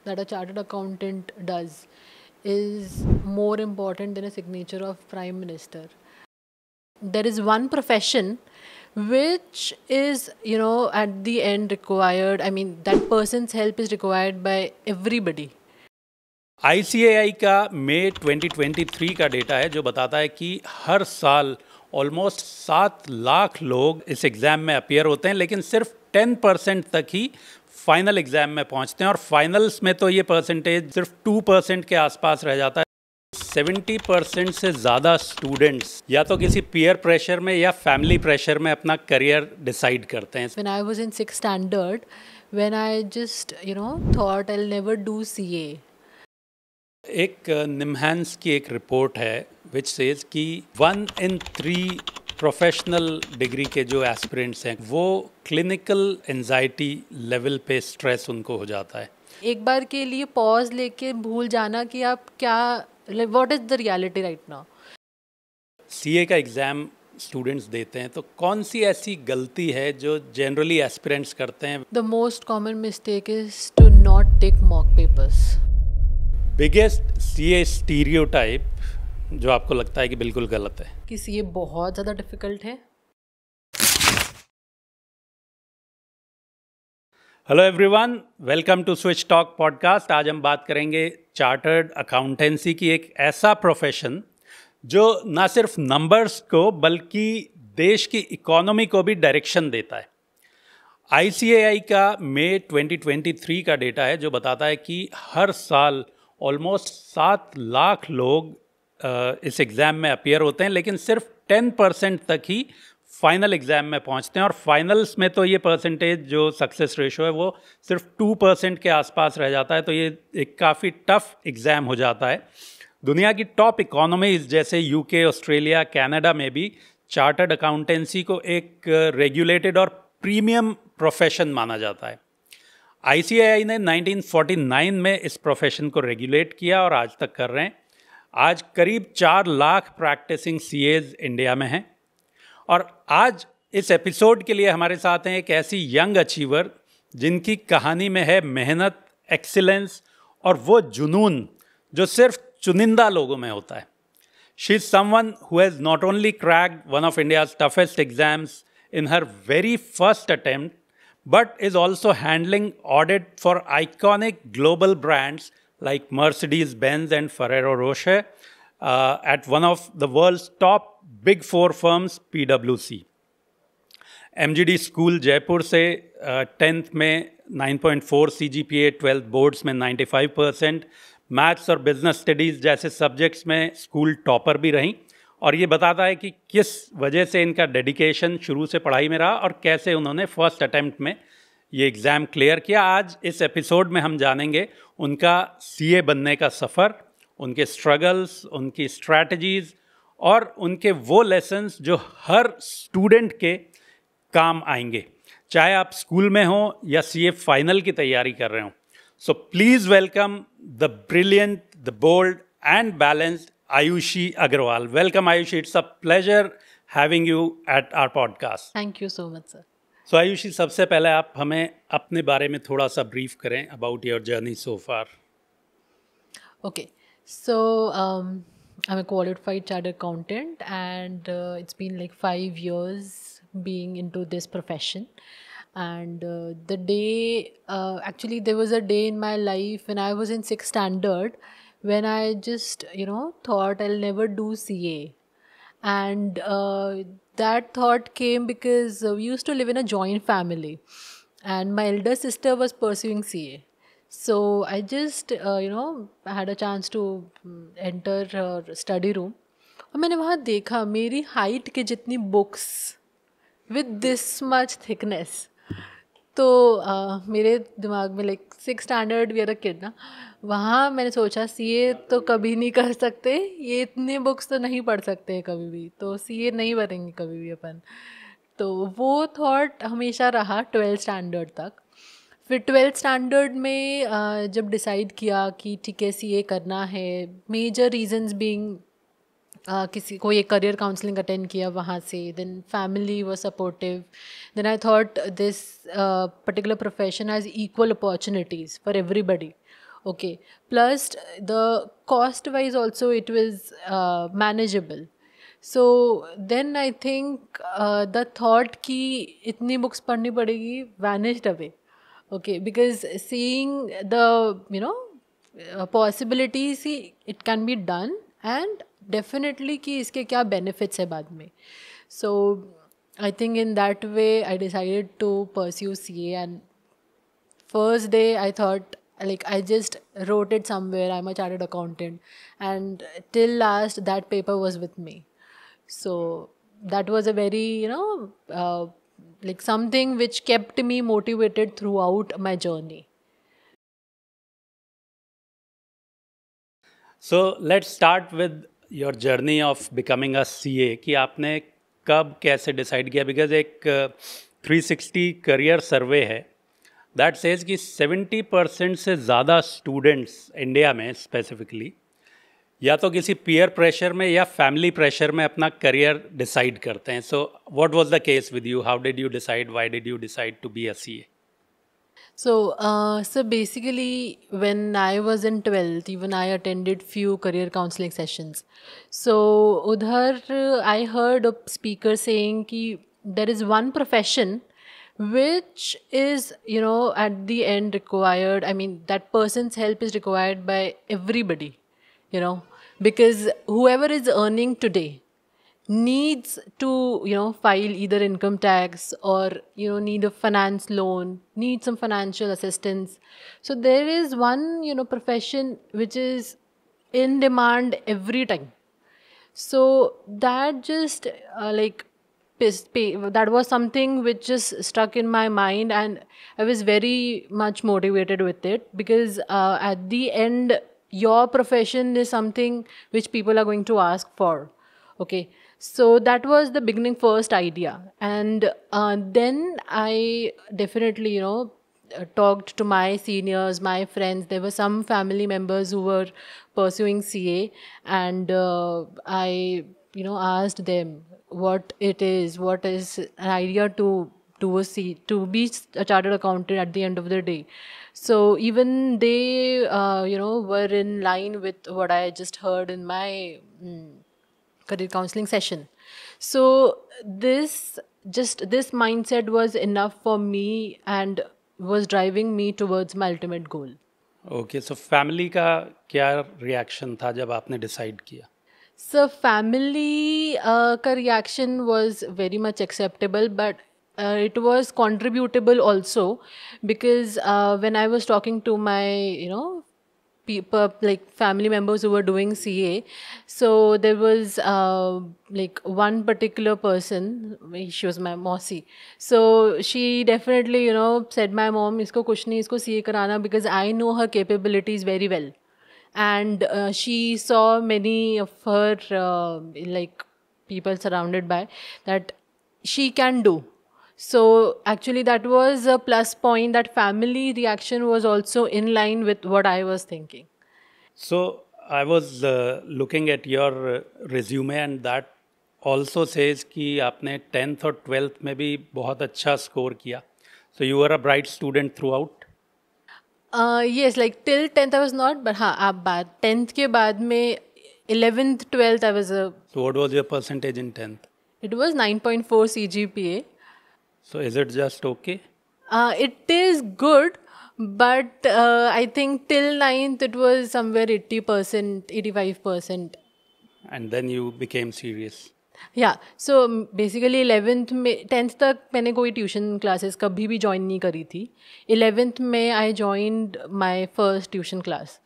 that a chartered accountant does is more important than a signature of prime minister. There is one profession which is, at the end required. I mean, that person's help is required by everybody. ICAI का मई 2023 का data है जो बताता है कि हर साल almost 7 lakh लोग इस एग्ज़ाम में अपीयर होते हैं, लेकिन सिर्फ 10% तक ही फाइनल एग्ज़ाम में पहुंचते हैं। और फाइनल्स में तो ये परसेंटेज सिर्फ 2% के आसपास रह जाता है। 70% से ज़्यादा स्टूडेंट्स या तो किसी पीयर प्रेशर में या फैमिली प्रेशर में अपना करियर डिसाइड करते हैं। When I was in 6th standard, when I just, thought I'll never do CA. एक निम्हांस की एक रिपोर्ट है विच सेज कि 1 in 3 प्रोफेशनल डिग्री के जो एस्पिरेंट्स हैं वो क्लिनिकल एंजाइटी लेवल पे स्ट्रेस उनको हो जाता है। एक बार के लिए पॉज लेके भूल जाना कि आप क्या, what is the reality right now. CA का एग्ज़ाम स्टूडेंट्स देते हैं तो कौन सी ऐसी गलती है जो जनरली एस्पिरेंट्स करते हैं? The most common mistake is to not take mock papers. Biggest CA stereotype जो आपको लगता है कि बिल्कुल गलत है? कि सीए बहुत ज़्यादा डिफिकल्ट है। Hello everyone, welcome to Switch Talk podcast. आज हम बात करेंगे चार्टर्ड अकाउंटेंसी की, एक ऐसा प्रोफेशन जो ना सिर्फ नंबर्स को बल्कि देश की इकोनॉमी को भी डायरेक्शन देता है। आईसीएआई का मई 2023 का डेटा है जो बताता है कि हर साल ऑलमोस्ट 7 लाख लोग इस एग्ज़ाम में अपीयर होते हैं, लेकिन सिर्फ 10% तक ही फाइनल एग्ज़ाम में पहुंचते हैं। और फाइनल्स में तो ये परसेंटेज जो सक्सेस रेशो है वो सिर्फ 2% के आसपास रह जाता है। तो ये एक काफ़ी टफ एग्ज़ाम हो जाता है। दुनिया की टॉप इकोनॉमीज जैसे यूके, ऑस्ट्रेलिया, कनाडा में भी चार्टर्ड अकाउंटेंसी को एक रेगुलेटेड और प्रीमियम प्रोफेशन माना जाता है। आईसीएआई ने 1949 में इस प्रोफेशन को रेगुलेट किया और आज तक कर रहे हैं। आज करीब 4 लाख प्रैक्टिसिंग सीएज इंडिया में हैं। और आज इस एपिसोड के लिए हमारे साथ हैं एक ऐसी यंग अचीवर जिनकी कहानी में है मेहनत, एक्सीलेंस और वो जुनून जो सिर्फ चुनिंदा लोगों में होता है। She is someone who has not only cracked one of India's toughest exams in her very first attempt, but is also handling audit for iconic global brands like Mercedes-Benz and Ferrero Rocher at one of the world's top big four firms, PwC. MGD school Jaipur से 10th में 9.4 CGPA, 12th boards में 95%, maths और business studies जैसे subjects में school topper भी रहीं। और ये बताता है कि किस वजह से इनका डेडिकेशन शुरू से पढ़ाई में रहा और कैसे उन्होंने फर्स्ट अटेम्प्ट में ये एग्ज़ाम क्लियर किया। आज इस एपिसोड में हम जानेंगे उनका सीए बनने का सफ़र, उनके स्ट्रगल्स, उनकी स्ट्रैटेजीज़ और उनके वो लेसन्स जो हर स्टूडेंट के काम आएंगे, चाहे आप स्कूल में हो या सीए फाइनल की तैयारी कर रहे हो। So please welcome the brilliant, the bold and balanced Ayushi Agarwal. Welcome, Ayushi. It's a pleasure having you at our podcast. Thank you so much, sir. So, Ayushi, सबसे पहले आप हमें अपने बारे में थोड़ा सा ब्रीफ करें about your journey so far. Okay, so I'm a qualified chartered accountant, and it's been like 5 years being into this profession. And the day, actually, there was a day in my life when I was in 6th standard when I just, thought I'll never do CA. And that thought came because we used to live in a joint family, and my elder sister was pursuing CA. So I just, had a chance to enter her study room. और मैंने वहाँ देखा मेरी height के जितनी books with this much thickness. तो मेरे दिमाग में like 6th standard we are a kid ना, वहाँ मैंने सोचा सीए तो कभी नहीं कर सकते, ये इतने बुक्स तो नहीं पढ़ सकते हैं कभी भी, तो सीए नहीं बनेंगे कभी भी अपन। तो वो थॉट हमेशा रहा 12th स्टैंडर्ड तक। फिर 12th स्टैंडर्ड में जब डिसाइड किया कि ठीक है सीए करना है, मेजर रीजंस बीइंग किसी को ये करियर काउंसलिंग अटेंड किया वहाँ से, then family was supportive, then I thought this particular profession has equal opportunities for everybody. Okay. Plus, the cost wise also it was manageable. So then I think the thought ki itni books padhni padegi vanished away. Okay, because seeing the possibilities, see, it can be done, and definitely कि इसके क्या benefits है बाद में. So I think in that way I decided to pursue CA, and first day I thought, like, I just wrote it somewhere, I'm a chartered accountant, and till last that paper was with me. So that was a very like something which kept me motivated throughout my journey. So let's start with your journey of becoming a CA कि आपने कब कैसे decide किया, because एक 360 career सर्वे है that says कि 70% से ज़्यादा स्टूडेंट्स इंडिया में स्पेसिफिकली या तो किसी पीयर प्रेशर में या फैमिली प्रेशर में अपना करियर डिसाइड करते हैं. So what was the case with you? How did you decide? Why did you decide to be a CA? So basically, when I was in 12th, even I attended few career counseling sessions. So udhar I heard a speaker saying कि there is one profession which is, at the end required. I mean, that person's help is required by everybody, because whoever is earning today needs to file either income tax or need a finance loan, need some financial assistance. So there is one profession which is in demand every time. So that just that was something which just stuck in my mind, and I was very much motivated with it, because at the end your profession is something which people are going to ask for. Okay, so that was the beginning first idea, and then I definitely talked to my seniors, my friends. There were some family members who were pursuing CA, and I asked them what it is, what is an idea to to be a chartered accountant at the end of the day. So even they were in line with what I just heard in my career counseling session. So this mindset was enough for me and was driving me towards my ultimate goal. Okay, so family का क्या reaction था जब आपने decide किया? So family ka reaction was very much acceptable, but it was contributable also, because when I was talking to my people, like family members who were doing CA, so there was like one particular person, she was my mausi. So she definitely said, my mom, isko kuch nahi, isko CA karana, because I know her capabilities very well, and she saw many of her like people surrounded by that she can do. So actually that was a plus point, that family reaction was also in line with what I was thinking. So I was looking at your resume and that also says कि आपने 10th और 12th में भी बहुत अच्छा score किया. So you were a bright student throughout? Yes, like till 10th I was not, but हाँ आप बात 10th के बाद में 11th 12th I was a. So what was your percentage in 10th? It was 9.4 CGPA. So is it just okay? It is good, but I think till 9th it was somewhere 80%, 85%. And then you became serious. या so basically 11th में 10th तक मैंने कोई tuition classes कभी भी join नहीं करी थी. 11th में I joined my first tuition class.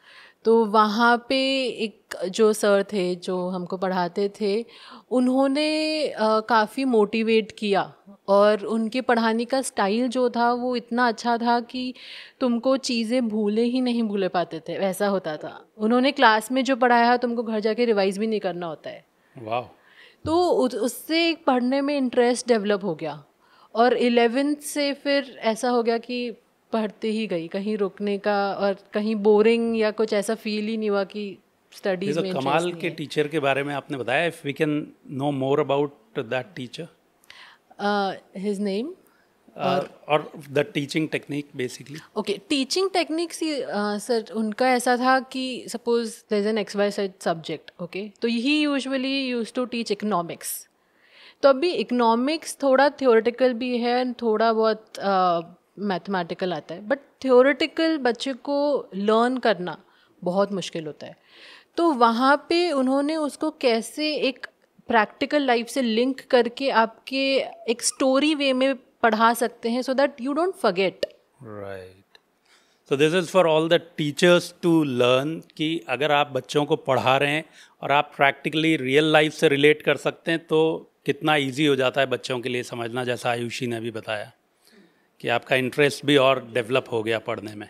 तो वहाँ पे एक जो सर थे जो हमको पढ़ाते थे, उन्होंने काफ़ी मोटिवेट किया, और उनके पढ़ाने का स्टाइल जो था वो इतना अच्छा था कि तुमको चीज़ें भूले ही नहीं भूले पाते थे, वैसा होता था. उन्होंने क्लास में जो पढ़ाया तुमको घर जाके रिवाइज भी नहीं करना होता है. वाह. तो उससे एक पढ़ने में इंटरेस्ट डेवलप हो गया, और 11th से फिर ऐसा हो गया कि पढ़ते ही गई, कहीं रुकने का और कहीं बोरिंग या कुछ ऐसा फील ही नहीं हुआ कि स्टडीज में. कमाल के टीचर के बारे में आपने बताया, if we can know more about that teacher. His name और the teaching technique basically? Okay, teaching techniques sir उनका ऐसा था कि suppose there is an X Y said subject, okay, तो he usually use to teach economics. तो अभी economics थोड़ा theoretical भी है and थोड़ा बहुत मैथमेटिकल आता है, बट थियोरेटिकल बच्चे को लर्न करना बहुत मुश्किल होता है. तो वहाँ पे उन्होंने उसको कैसे एक प्रैक्टिकल लाइफ से लिंक करके आपके एक स्टोरी वे में पढ़ा सकते हैं, so that you don't forget. Right. So this is for all the teachers to learn कि अगर आप बच्चों को पढ़ा रहे हैं और आप प्रैक्टिकली रियल लाइफ से रिलेट कर सकते हैं तो कितना इजी हो जाता है बच्चों के लिए समझना, जैसा आयुषी ने भी बताया कि आपका इंटरेस्ट भी और डेवलप हो गया पढ़ने में.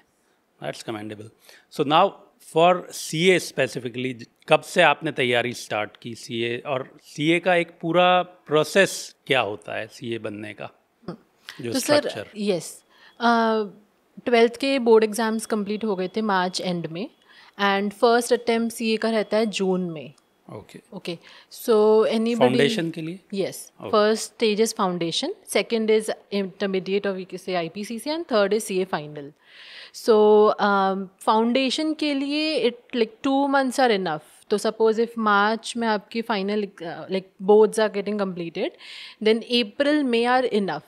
That's commendable. So now for CA specifically, कब से आपने तैयारी स्टार्ट की सीए, और सीए का एक पूरा प्रोसेस क्या होता है सीए बनने का, जो तो स्ट्रक्चर? सर यस, 12th के बोर्ड एग्जाम्स कंप्लीट हो गए थे मार्च एंड में, एंड फर्स्ट अटेम्प्ट सीए का रहता है जून में. Okay. Okay, so anybody. Foundation के लिए? Yes. First stage is foundation. Second is intermediate, or we can say IPCC, and third is CA final. So foundation के लिए it like 2 months are enough. तो suppose if March में आपकी final like boards are getting completed, then April, May are enough.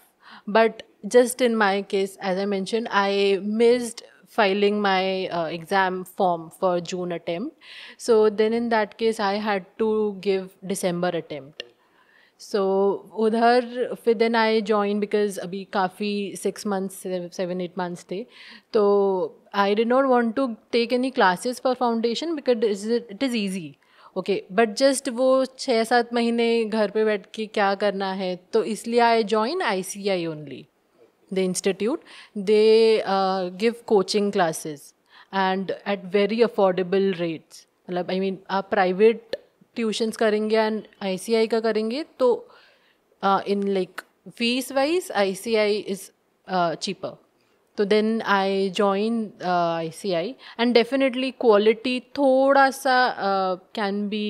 But just in my case, as I mentioned, I missed filing my exam form for June attempt. So then in that case I had to give December attempt. So उधर फिर then I joined because अभी काफ़ी 6 months 7-8 months थे, तो I did not want to take any classes for foundation because it is easy. Okay, but just वो 6-7 महीने घर पे बैठ के क्या करना है, तो इसलिए I join ICI only, the institute. They give coaching classes and at very affordable rates. मतलब I mean आप private tuitions करेंगे and ICI का करेंगे तो in like fees wise ICI is cheaper. तो then I joined ICI and definitely quality थोड़ा सा can be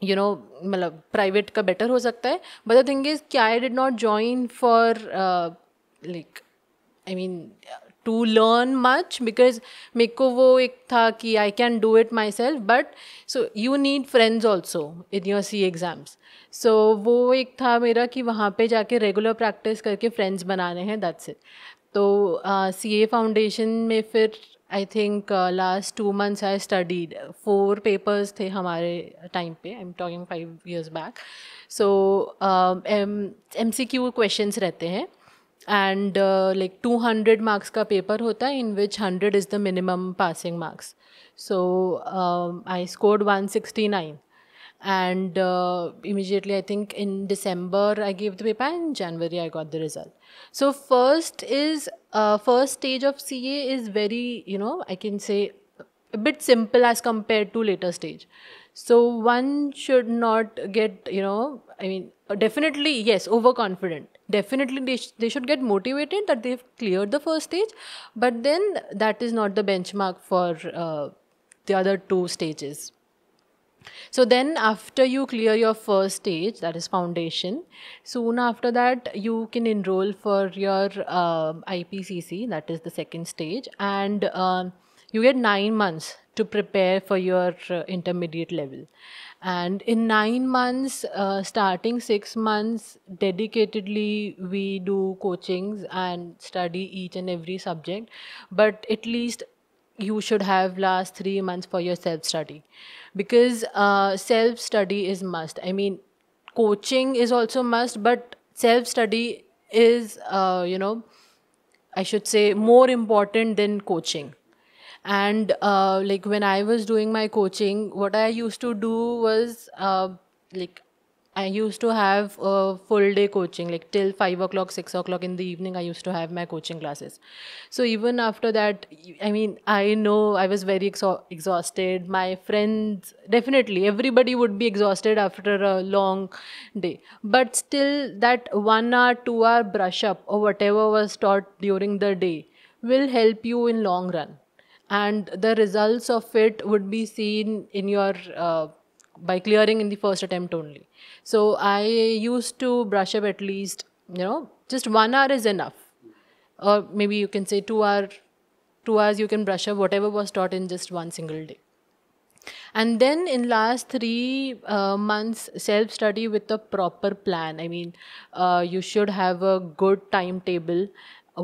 मतलब प्राइवेट का बेटर हो सकता है, बट द थिंग इज कि I did not join for like I mean to learn much, because मेरे को वो एक था कि I can do it myself, but so you need friends also in your C exams. So वो एक था मेरा कि वहाँ पे जाके रेगुलर प्रैक्टिस करके फ्रेंड्स बनाने हैं, दैट्स इट. तो CA फाउंडेशन में फिर I think last 2 months I studied. 4 papers थे हमारे टाइम पे, I am talking 5 years back. So MCQ questions रहते हैं एंड लाइक 200 marks का पेपर होता है, इन विच 100 is the minimum passing marks. So I scored 169 and immediately I think in December I gave the paper and in January I got the result. So first stage of CA is very, I can say a bit simple as compared to later stage. So one should not get, I mean definitely yes, overconfident. Definitely they should get motivated that they've cleared the first stage, but then that is not the benchmark for the other 2 stages. So then after you clear your first stage, that is foundation, soon after that you can enroll for your IPCC, that is the second stage, and you get 9 months to prepare for your intermediate level. And in 9 months, starting 6 months dedicatedly we do coachings and study each and every subject, but at least you should have last 3 months for your self-study, because self-study is must. I mean, coaching is also must, but self-study is, I should say more important than coaching. And like when I was doing my coaching, what I used to do was like I used to have a full day coaching, like till 5 o'clock, 6 o'clock in the evening I used to have my coaching classes. So even after that, I mean, I know I was very exhausted. My friends, definitely everybody would be exhausted after a long day, but still that 1 hour 2 hour brush up or whatever was taught during the day will help you in long run, and the results of it would be seen in your by clearing in the first attempt only. So I used to brush up at least just 1 hour is enough, or maybe you can say 2 hours you can brush up whatever was taught in just one single day. And then in last 3 months self study with a proper plan. I mean, you should have a good timetable,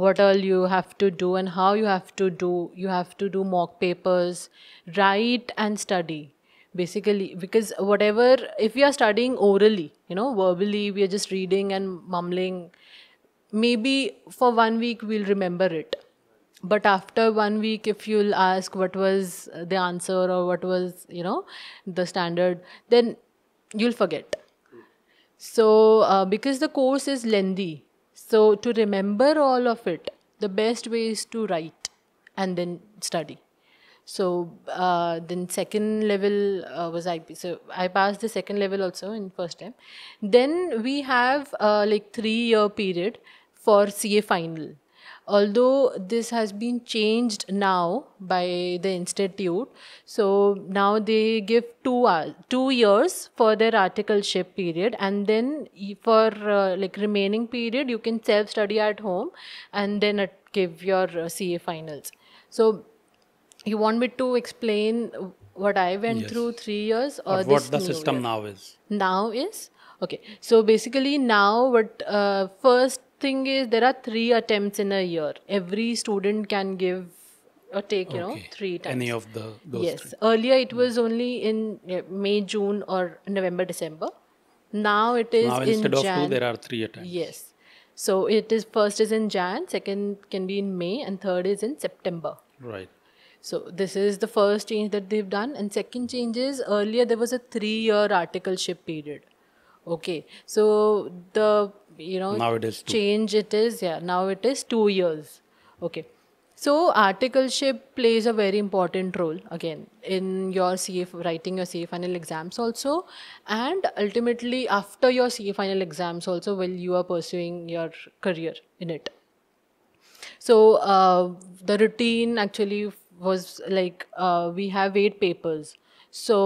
what all you have to do and how you have to do. You have to do mock papers, write and study basically, because whatever, if we are studying orally, verbally we are just reading and mumbling, maybe for 1 week we'll remember it, but after 1 week if you'll ask what was the answer or what was the standard, then you'll forget. So because the course is lengthy, so to remember all of it, the best way is to write and then study. So then second level was IP. So I passed the second level also in first time. Then we have like 3 year period for CA final. Although this has been changed now by the institute, so now they give 2 years for their articleship period, and then for like remaining period you can self study at home and then give your CA finals. So you want me to explain what I went Yes. through 3 years, or what this the new system year? now is. Now is okay. So basically now what first thing is, there are 3 attempts in a year. Every student can give or take Okay. 3 times. Any of those Yes. three. Earlier it was only in May, June, or November, December. Now it is Now in instead of 2, Jan. there are 3 attempts. Yes. So it is, first is in Jan, second can be in May, and third is in September. Right. So this is the first change that they've done. And second change is, earlier there was a 3 year articleship period. Okay. So the Now it is 2. change it is, now it is 2 years. Okay. So articleship plays a very important role again in your CA, writing your CA final exams also, and ultimately after your CA final exams also, while you are pursuing your career in it. So the routine actually was like, we have 8 papers. So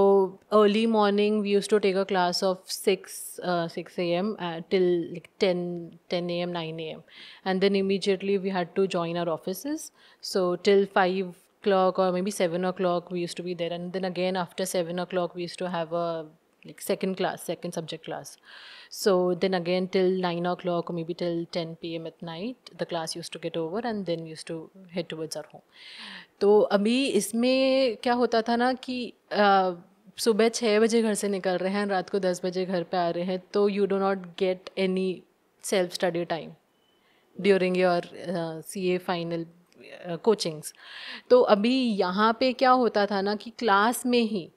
early morning we used to take a class of 6 a.m. Till like 10 a.m., 9 a.m. And then immediately we had to join our offices. So till 5 o'clock or maybe 7 o'clock we used to be there. And then again after 7 o'clock we used to have a like second subject class. So then again till 9 o'clock or maybe till 10 p.m. at night, the class used to get over and then we used to head towards our home. तो अभी इसमें क्या होता था ना कि सुबह 6 बजे घर से निकल रहे हैं, रात को 10 बजे घर पे आ रहे हैं, तो you do not get any self study time during your CA final coachings. तो अभी यहाँ पे क्या होता था ना कि क्लास में ही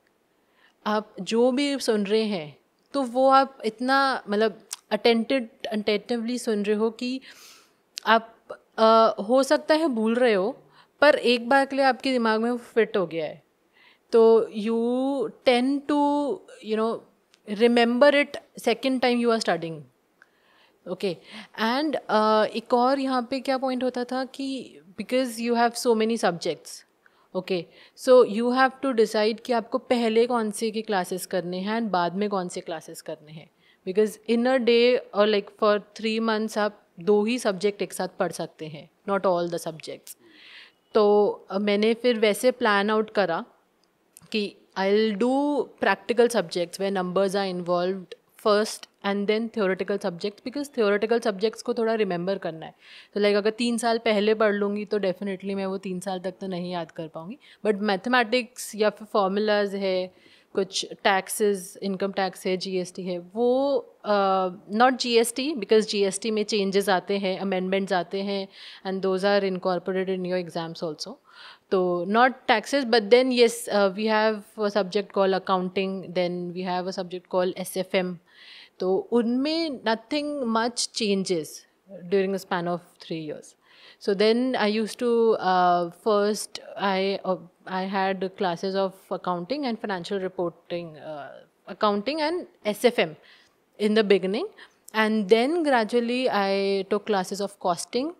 आप जो भी सुन रहे हैं तो वो आप इतना मतलब अटेंटिवली सुन रहे हो कि आप हो सकता है भूल रहे हो, पर एक बार के लिए आपके दिमाग में वो फिट हो गया है. तो you tend to remember it second time you are studying. Okay. And एक और यहाँ पे क्या पॉइंट होता था कि because you have so many subjects, okay, so you have to decide कि आपको पहले कौन से की क्लासेस करने हैं एंड बाद में कौन से क्लासेस करने हैं. बिकॉज इन अ डे और लाइक फॉर 3 months आप 2 ही सब्जेक्ट एक साथ पढ़ सकते हैं, नॉट ऑल द सब्जेक्ट्स. तो मैंने फिर वैसे प्लान आउट करा कि I will do practical subjects where numbers are involved first and then theoretical subjects, because theoretical subjects को थोड़ा रिमेंबर करना है. तो लाइक अगर 3 साल पहले पढ़ लूँगी तो डेफिनेटली मैं वो 3 साल तक तो नहीं याद कर पाऊँगी. बट मैथमेटिक्स या फिर फॉर्मूलाज है, कुछ टैक्सेस, इनकम टैक्स है, GST है, वो नॉट GST बिकॉज GST में चेंजेस आते हैं, अमेंडमेंट्स आते हैं and those are incorporated in your exams also. तो not taxes, but then yes, we have a subject called accounting, then we have a subject called SFM. तो उनमें nothing much changes during a span of 3 years. So then I used to first I had classes of accounting and financial reporting, accounting and SFM in the beginning, and then gradually I took classes of costing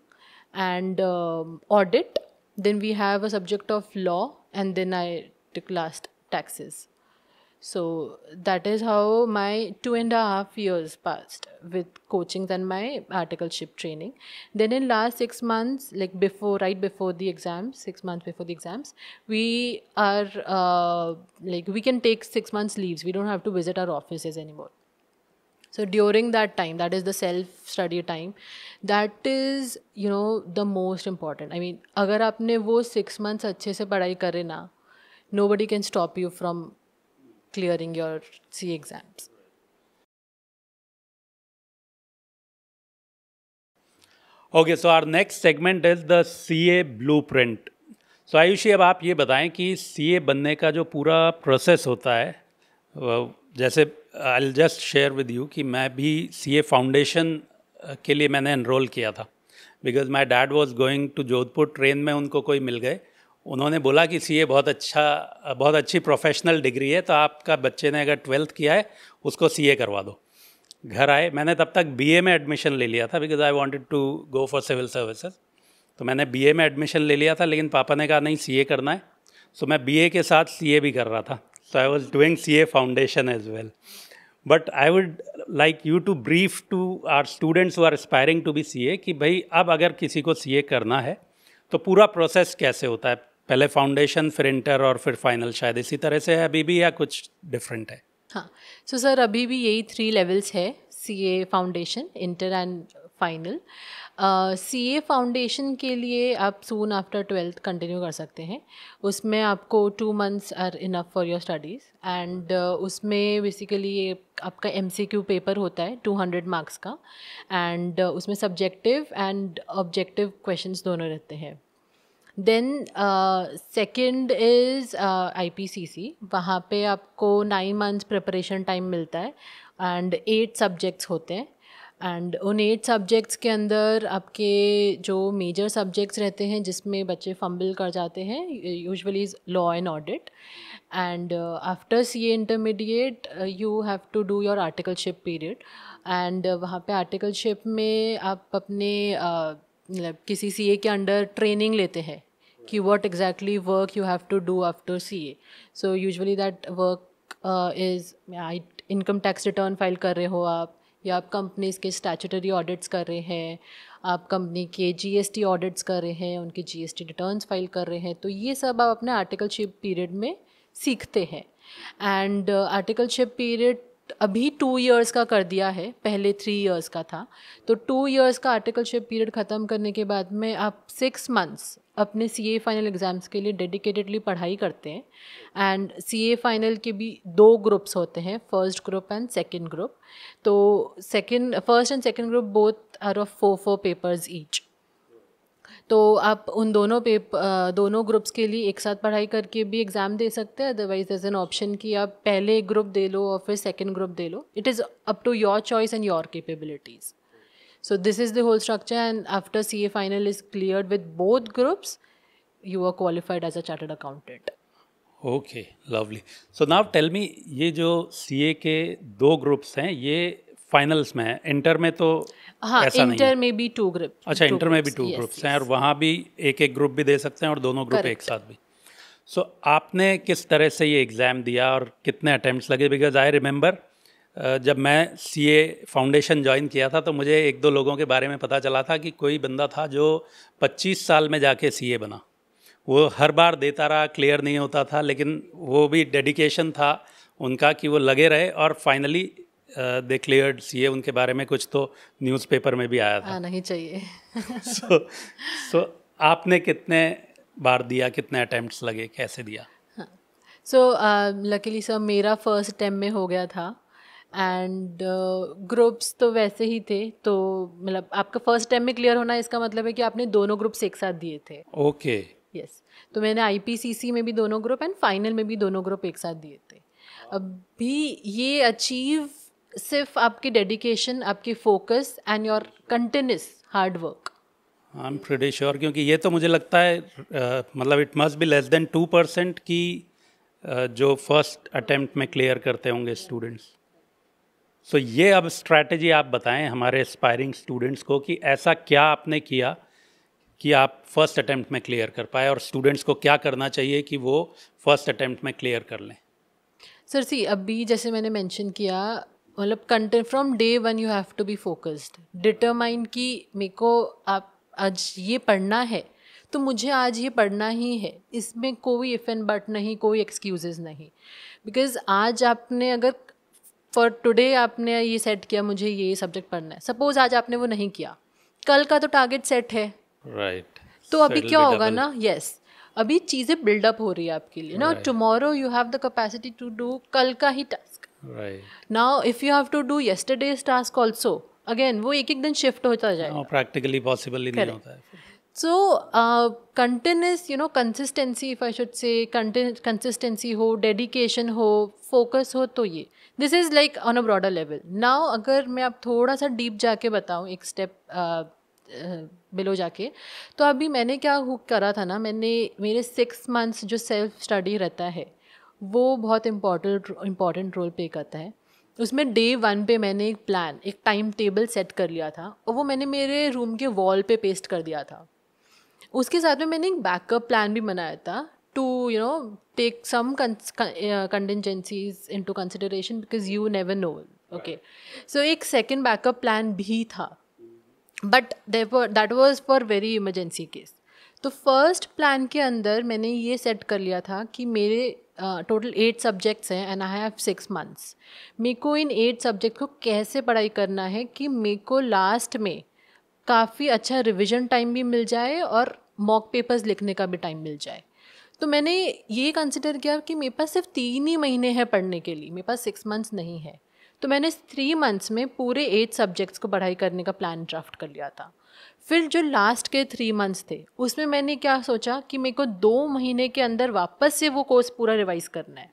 and audit. Then we have a subject of law, and then I took last taxes. So that is how my 2.5 years passed with coachings and my articleship training. Then in last 6 months, like right before the exams, 6 months before the exams, we are like we can take 6 months leaves. We don't have to visit our offices anymore. So during that time, that is the self study time, that is the most important. I mean, अगर आपने वो 6 months अच्छे से पढ़ाई करे ना, nobody can stop you from clearing your CA exams. Okay, so our next segment is the CA blueprint. So Ayushi, अब आप ये बताएं कि CA बनने का जो पूरा प्रोसेस होता है, जैसे I will just share with you कि मैं भी CA फाउंडेशन के लिए मैंने एनरोल किया था, because my dad was going to Jodhpur. Train में उनको कोई मिल गए, उन्होंने बोला कि CA बहुत अच्छी प्रोफेशनल डिग्री है, तो आपका बच्चे ने अगर 12th किया है उसको CA करवा दो. घर आए, मैंने तब तक BA में एडमिशन ले लिया था because I wanted to go for civil services. तो मैंने BA में एडमिशन ले लिया था, लेकिन पापा ने कहा नहीं CA करना है. सो मैं BA के साथ CA भी कर रहा था. So I was doing CA foundation as well. But I would like you to brief to our students who are aspiring to be CA कि भाई अब अगर किसी को CA करना है तो पूरा प्रोसेस कैसे होता है. पहले फाउंडेशन, फिर इंटर और फिर फाइनल. शायद इसी तरह से है अभी भी, या कुछ डिफरेंट है? हाँ, सो सर अभी भी यही 3 levels है, CA foundation, inter and final. CA foundation के लिए आप सून आफ्टर 12th कंटिन्यू कर सकते हैं. उसमें आपको 2 months are enough for your studies. And उसमें बेसिकली आपका MCQ पेपर होता है 200 marks का. एंड उसमें सब्जेक्टिव एंड ऑब्जेक्टिव क्वेश्चंस दोनों रहते हैं. Then second is IPCC. वहाँ पे आपको 9 months प्रिपरेशन टाइम मिलता है एंड 8 सब्जेक्ट्स होते हैं. एंड उन 8 सब्जेक्ट्स के अंदर आपके जो मेजर सब्जेक्ट्स रहते हैं जिसमें बच्चे फंबल कर जाते हैं, usually is law and audit. And after CA intermediate you have to do your articleship period. And वहाँ पे आर्टिकलशिप में आप अपने मतलब किसी CA के अंडर ट्रेनिंग लेते हैं कि what exactly work you have to do after CA. So usually that work is income tax return file कर रहे हो आप, या आप कंपनीज़ के स्टैट्यूटरी ऑडिट्स कर रहे हैं, आप कंपनी के GST ऑडिट्स कर रहे हैं, उनके GST रिटर्न्स फाइल कर रहे हैं. तो ये सब आप अपने आर्टिकलशिप पीरियड में सीखते हैं. एंड आर्टिकलशिप पीरियड अभी 2 years का कर दिया है, पहले 3 years का था. तो 2 years का आर्टिकलशिप पीरियड ख़त्म करने के बाद में आप 6 months अपने CA फाइनल एग्ज़ाम्स के लिए डेडिकेटेडली पढ़ाई करते हैं. एंड CA फाइनल के भी 2 ग्रुप्स होते हैं, first group and second group. तो first and second group both are of 4 papers each. तो आप उन दोनों ग्रुप्स के लिए एक साथ पढ़ाई करके भी एग्ज़ाम दे सकते हैं. Otherwise there is an option कि आप पहले एक ग्रुप दे लो और फिर सेकंड ग्रुप दे लो. It is up to your choice and your capabilities. So this is the whole structure, and after CA final is cleared with both groups, you are qualified as a chartered accountant. Okay, lovely. So now tell me, ये जो CA के 2 groups हैं, ये finals में है, inter में तो हाँ, ऐसा नहीं है? इंटर में भी 2 ग्रुप. अच्छा, इंटर में भी 2 ग्रुप्स हैं, और वहाँ भी एक ग्रुप भी दे सकते हैं और दोनों ग्रुप एक साथ भी. सो आपने किस तरह से ये एग्ज़ाम दिया और कितने अटैम्प्ट्स लगे? बिकॉज आई रिमेंबर जब मैं CA फाउंडेशन ज्वाइन किया था तो मुझे 1-2 लोगों के बारे में पता चला था कि कोई बंदा था जो 25 साल में जाके CA बना. वो हर बार देता रहा, क्लियर नहीं होता था, लेकिन वो भी डेडिकेशन था उनका कि वो लगे रहे, और फाइनली दे क्लियर्ड CA. उनके बारे में कुछ तो न्यूज़पेपर में भी आया था. आना ही चाहिए. सो आपने कितने बार दिया, कितने अटैम्प्ट्स लगे, कैसे दिया? सो लकीली सर मेरा फर्स्ट अटेम्प्ट में हो गया था. एंड ग्रुप्स तो वैसे ही थे, तो मतलब आपका फर्स्ट टाइम में क्लियर होना इसका मतलब है कि आपने दोनों ग्रुप्स एक साथ दिए थे. ओके. यस. तो मैंने IPCC में भी दोनों ग्रुप एंड फाइनल में भी दोनों ग्रुप एक साथ दिए थे. अभी ये अचीव सिर्फ आपकी डेडिकेशन, आपकी focus and your continuous hard work. I am pretty sure, क्योंकि ये तो मुझे लगता है मतलब it must be less than 2% की जो फर्स्ट अटेम्प्ट में क्लियर करते होंगे स्टूडेंट्स. सो ये अब स्ट्रैटेजी आप बताएं हमारे एस्पायरिंग स्टूडेंट्स को कि ऐसा क्या आपने किया कि आप फर्स्ट अटेम्प्ट में क्लियर कर पाए, और स्टूडेंट्स को क्या करना चाहिए कि वो फर्स्ट अटेम्प्ट में क्लियर कर लें. सर सी अभी जैसे मैंने मेंशन किया, मतलब content from day one you have to be focused, determine कि मेरे को आप आज ये पढ़ना है तो मुझे आज ये पढ़ना ही है, इसमें कोई इफ़ एंड बट नहीं, कोई एक्सक्यूजेस नहीं। बिकॉज आज आपने अगर फॉर टुडे आपने ये सेट किया मुझे ये सब्जेक्ट पढ़ना है, सपोज आज आपने वो नहीं किया, कल का तो टारगेट सेट है, राइट, तो अभी क्या होगा ना, यस अभी चीज़ें बिल्डअप हो रही है आपके लिए ना, tomorrow you have the capacity to do कल का ही task. Right, now if you have to do yesterday's task also, again वो एक एक दिन शिफ्ट होता जाएगा, प्रैक्टिकली पॉसिबल ही नहीं होता है। So, continuous, consistency, if I should say, consistency हो, dedication हो, focus हो, तो ये this is like on a broader level. Now, अगर मैं अब थोड़ा सा deep जाके बताऊँ, एक step below जाके, तो अभी मैंने क्या करा था ना, मैंने मेरे 6 months जो self study रहता है वो बहुत important रोल प्ले करता है। उसमें डे 1 पे मैंने एक प्लान, एक टाइम टेबल सेट कर लिया था और वो मैंने मेरे रूम के वॉल पे पेस्ट कर दिया था। उसके साथ में मैंने एक बैकअप प्लान भी बनाया था to take some contingencies into consideration, because you never know. Okay, so एक सेकंड बैकअप प्लान भी था, but that was for very emergency case. तो फर्स्ट प्लान के अंदर मैंने ये सेट कर लिया था कि मेरे टोटल 8 सब्जेक्ट्स हैं एंड आई हैव 6 months। मेरे को इन 8 सब्जेक्ट को कैसे पढ़ाई करना है कि मेरे को लास्ट में काफ़ी अच्छा रिविजन टाइम भी मिल जाए और मॉक पेपर्स लिखने का भी टाइम मिल जाए। तो मैंने ये कंसिडर किया कि मेरे पास सिर्फ 3 ही महीने हैं पढ़ने के लिए, मेरे पास 6 months नहीं है। तो मैंने 3 months में पूरे 8 सब्जेक्ट्स को पढ़ाई करने का प्लान ड्राफ्ट कर लिया था। फिर जो लास्ट के 3 months थे उसमें मैंने क्या सोचा कि मेरे को 2 महीने के अंदर वापस से वो कोर्स पूरा रिवाइज़ करना है।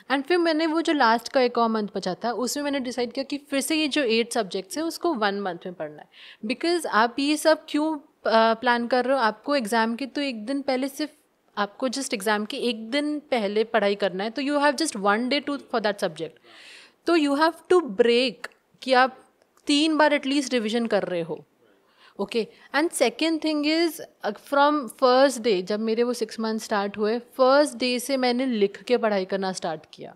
एंड फिर मैंने वो जो लास्ट का एक और मंथ बचा था उसमें मैंने डिसाइड किया कि फिर से ये जो 8 सब्जेक्ट्स हैं उसको 1 month में पढ़ना है। बिकॉज आप ये सब क्यों प्लान कर रहे हो, आपको एग्ज़ाम के तो एक दिन पहले, सिर्फ आपको जस्ट एग्ज़ाम के एक दिन पहले पढ़ाई करना है, तो you have just 1 day to for that subject. तो यू हैव टू ब्रेक कि आप 3 बार एटलीस्ट रिविजन कर रहे हो। Okay, and second thing is from first day, जब मेरे वो 6 months स्टार्ट हुए, फर्स्ट डे से मैंने लिख के पढ़ाई करना स्टार्ट किया।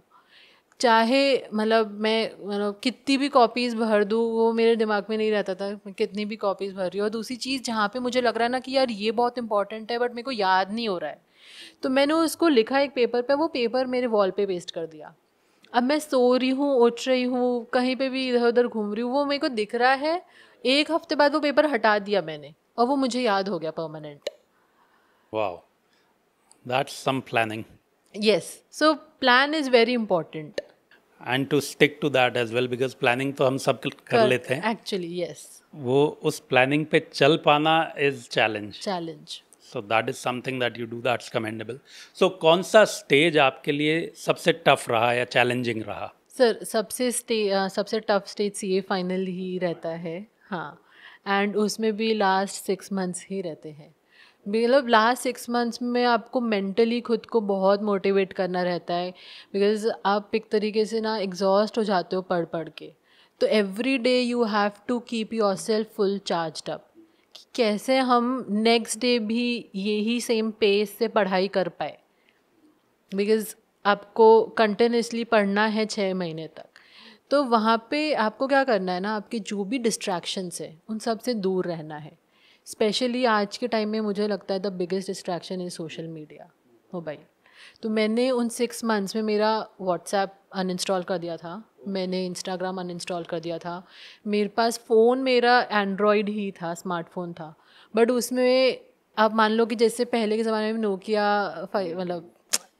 चाहे मैं कितनी भी कॉपीज़ भर दूँ, वो मेरे दिमाग में नहीं रहता था मैं कितनी भी कॉपीज़ भर रही हूँ। और दूसरी चीज़ जहाँ पे मुझे लग रहा है ना कि यार ये बहुत इंपॉर्टेंट है बट मेरे को याद नहीं हो रहा है, तो मैंने उसको लिखा एक पेपर पे, वो पेपर मेरे वॉल पे पेस्ट कर दिया। अब मैं सो रही हूँ, उठ रही हूँ, कहीं पे भी इधर उधर घूम रही हूँ, वो मेरे को दिख रहा है। एक हफ्ते बाद वो पेपर हटा दिया मैंने और वो मुझे याद हो गया permanent. Wow, that's some planning. Yes, so plan is very important and to stick to that as well, because planning तो हम सब कर लेते हैं एक्चुअली। यस, वो उस प्लानिंग पे चल पाना is challenge. So that is something that you do, that's commendable. So कौन सा स्टेज आपके लिए सबसे टफ रहा या चैलेंजिंग रहा? सर सबसे टफ स्टेज सीए फाइनल ही रहता है, हाँ, एंड उसमें भी लास्ट 6 months ही रहते हैं। मतलब लास्ट 6 months में आपको मेंटली खुद को बहुत मोटिवेट करना रहता है, बिकॉज आप एक तरीके से ना एग्जॉस्ट हो जाते हो पढ़ पढ़ के। तो every day you have to keep yourself full charged up कि कैसे हम नेक्स्ट डे भी यही सेम पेस से पढ़ाई कर पाए, बिकॉज आपको कंटिन्यूसली पढ़ना है 6 महीने तक। तो वहाँ पे आपको क्या करना है ना, आपके जो भी डिस्ट्रैक्शंस है उन सब से दूर रहना है। स्पेशली आज के टाइम में मुझे लगता है the biggest distraction is social media, mobile. तो मैंने उन 6 months में मेरा व्हाट्सएप अनइंस्टॉल कर दिया था, मैंने इंस्टाग्राम अनइंस्टॉल कर दिया था। मेरे पास फ़ोन मेरा एंड्रॉयड ही था, स्मार्टफोन था, बट उसमें आप मान लो कि जैसे पहले के ज़माने में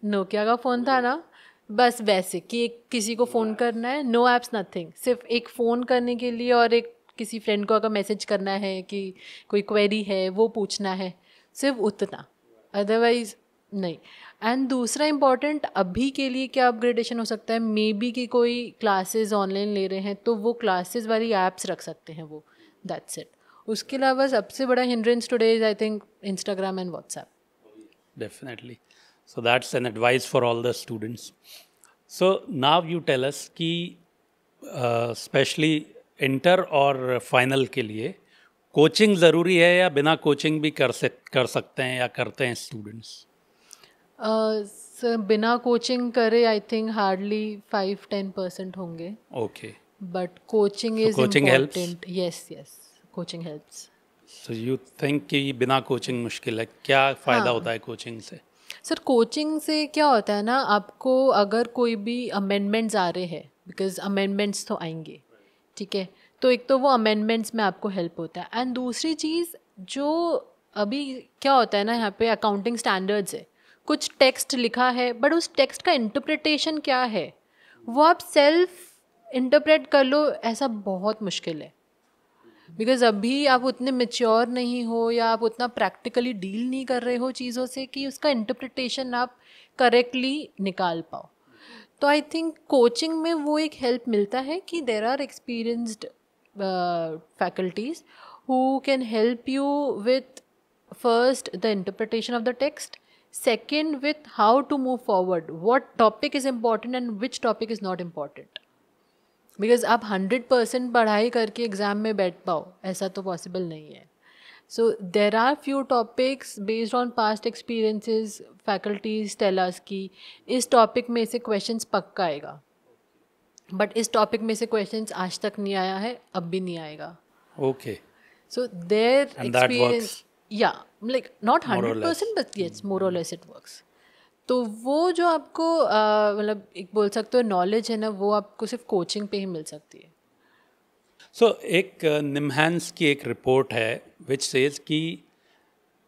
नोकिया का फ़ोन था ना, बस वैसे कि किसी को फ़ोन करना है, नो ऐप्स नथिंग, सिर्फ एक फ़ोन करने के लिए और एक किसी फ्रेंड को अगर मैसेज करना है कि कोई क्वेरी है वो पूछना है, सिर्फ उतना, अदरवाइज नहीं। एंड दूसरा इम्पॉर्टेंट अभी के लिए क्या अपग्रेडेशन हो सकता है, मे बी कि कोई क्लासेस ऑनलाइन ले रहे हैं तो वो क्लासेस वाली ऐप्स रख सकते हैं वो, दैट्स इट। उसके अलावा सबसे बड़ा hindrance today is I think Instagram and WhatsApp. Definitely, so that's an advice for all the students. So now you tell us कि स्पेशली इंटर और फाइनल के लिए कोचिंग ज़रूरी है या बिना कोचिंग भी कर सकते हैं या करते हैं स्टूडेंट्स? सर बिना कोचिंग करे आई थिंक हार्डली 5-10% होंगे, okay, but coaching so is coaching helps. Important. Yes yes, coaching helps. So you think कि बिना कोचिंग मुश्किल है, क्या फ़ायदा हाँ होता है कोचिंग से? सर, कोचिंग से क्या होता है ना, आपको अगर कोई भी अमेंडमेंट्स आ रहे हैं, बिकॉज अमेंडमेंट्स तो आएंगे, ठीक है, तो एक तो वो अमेंडमेंट्स में आपको हेल्प होता है, एंड दूसरी चीज़ जो अभी क्या होता है ना, यहाँ पे अकाउंटिंग स्टैंडर्ड्स है, कुछ टेक्स्ट लिखा है बट उस टेक्स्ट का इंटरप्रिटेशन क्या है वो आप सेल्फ इंटरप्रेट कर लो, ऐसा बहुत मुश्किल है. बिकॉज अभी आप उतने मेच्योर नहीं हो या आप उतना प्रैक्टिकली डील नहीं कर रहे हो चीज़ों से कि उसका इंटरप्रिटेशन आप करेक्टली निकाल पाओ. तो आई थिंक कोचिंग में वो एक हेल्प मिलता है कि there are experienced faculties who can help you with first the interpretation of the text, second with how to move forward, what topic is important and which topic is not important. Because आप 100% पढ़ाई करके exam में बैठ पाओ ऐसा तो possible नहीं है. So there are few topics based on past experiences, faculties tell us कि इस टॉपिक में से क्वेश्चंस पक्का आएगा, बट इस टॉपिक में से क्वेश्चंस आज तक नहीं आया है, अब भी नहीं आएगा. Okay, so there and that experience, works या like not more or less. 100% but yes more और लेस इट वर्क्स. तो वो जो आपको मतलब एक बोल सकते हो नॉलेज है ना, वो आपको सिर्फ कोचिंग पे ही मिल सकती है. सो एक निम्हांस की एक रिपोर्ट है विच सेज कि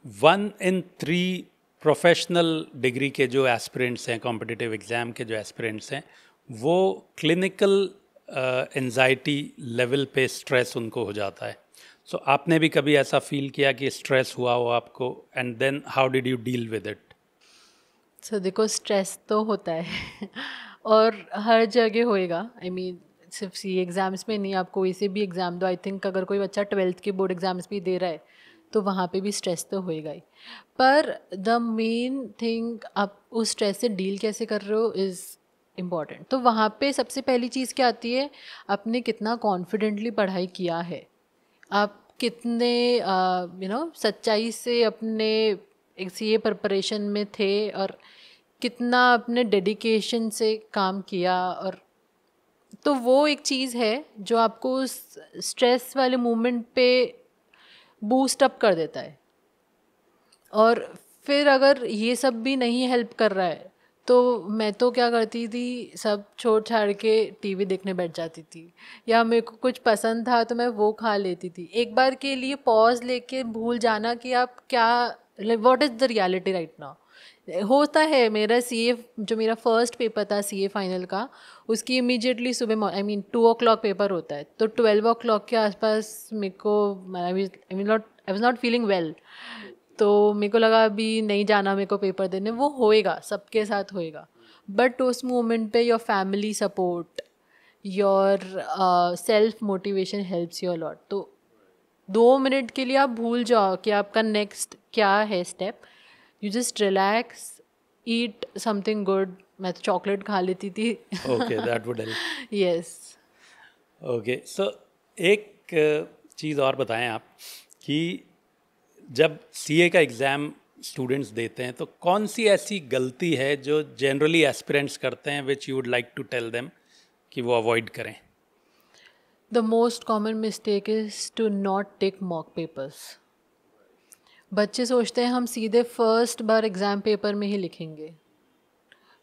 1 in 3 प्रोफेशनल डिग्री के जो एस्पिरेंट्स हैं, कॉम्पिटिटिव एग्ज़ाम के जो एस्पिरेंट्स हैं, वो क्लिनिकल एंजाइटी लेवल पे स्ट्रेस उनको हो जाता है. सो आपने भी कभी ऐसा फील किया कि स्ट्रेस हुआ हो आपको, and then how did you deal with it? So देखो, स्ट्रेस तो होता है और हर जगह होएगा. आई मीन सिर्फ सी एग्ज़ाम्स में नहीं, आप कोई से भी एग्ज़ाम दो, आई थिंक अगर कोई बच्चा 12th के बोर्ड एग्ज़ाम्स भी दे रहा है तो वहाँ पे भी स्ट्रेस तो होएगा ही. पर द मेन थिंग, आप उस स्ट्रेस से डील कैसे कर रहे हो इज़ इम्पॉर्टेंट. तो वहाँ पे सबसे पहली चीज़ क्या आती है, आपने कितना कॉन्फिडेंटली पढ़ाई किया है, आप कितने सच्चाई से अपने एक सी ए प्रिपरेशन में थे, और कितना अपने डेडिकेशन से काम किया. और तो वो एक चीज़ है जो आपको उस स्ट्रेस वाले मोमेंट पे बूस्ट अप कर देता है. और फिर अगर ये सब भी नहीं हेल्प कर रहा है तो मैं तो क्या करती थी, सब छोड़ छाड़ के टीवी देखने बैठ जाती थी, या मेरे को कुछ पसंद था तो मैं वो खा लेती थी. एक बार के लिए पॉज लेके भूल जाना कि आप क्या, what is the reality right now. होता है, मेरा सीए जो मेरा फर्स्ट पेपर था सीए फाइनल का, उसकी इमीडिएटली सुबह आई मीन 2 o'clock पेपर होता है, तो 12 o'clock के आसपास मेरे को I was not feeling well, तो मेरे को लगा अभी नहीं जाना मेरे को पेपर देने. वो होएगा, सबके साथ होएगा, बट उस मोमेंट पे your family support, your self motivation helps you a lot. तो 2 मिनट के लिए आप भूल जाओ कि आपका नेक्स्ट क्या है step. You just relax, eat something good. मैं तो चॉकलेट खा लेती थी. Okay, that would help. Yes. Okay, so एक चीज़ और बताएं आप कि जब सीए का एग्ज़ाम स्टूडेंट्स देते हैं तो कौन सी ऐसी गलती है जो जनरली एस्पिरेंट्स करते हैं which you would like to tell them कि वो अवॉइड करें? The most common mistake is to not take mock papers. बच्चे सोचते हैं हम सीधे फर्स्ट बार एग्ज़ाम पेपर में ही लिखेंगे,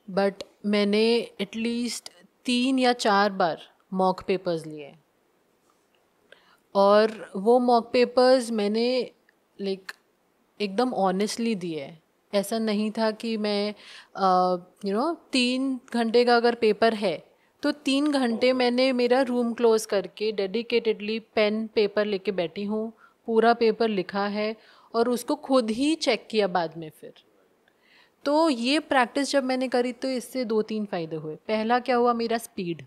बट मैंने एटलीस्ट 3 या 4 बार मॉक पेपर्स लिए, और वो मॉक पेपर्स मैंने लाइक एकदम ऑनेस्टली दिए. ऐसा नहीं था कि मैं 3 घंटे का अगर पेपर है तो 3 घंटे मैंने मेरा रूम क्लोज करके डेडिकेटेडली पेन पेपर लेके बैठी हूँ, पूरा पेपर लिखा है और उसको खुद ही चेक किया बाद में फिर. तो ये प्रैक्टिस जब मैंने करी तो इससे 2-3 फ़ायदे हुए. पहला क्या हुआ, मेरा स्पीड.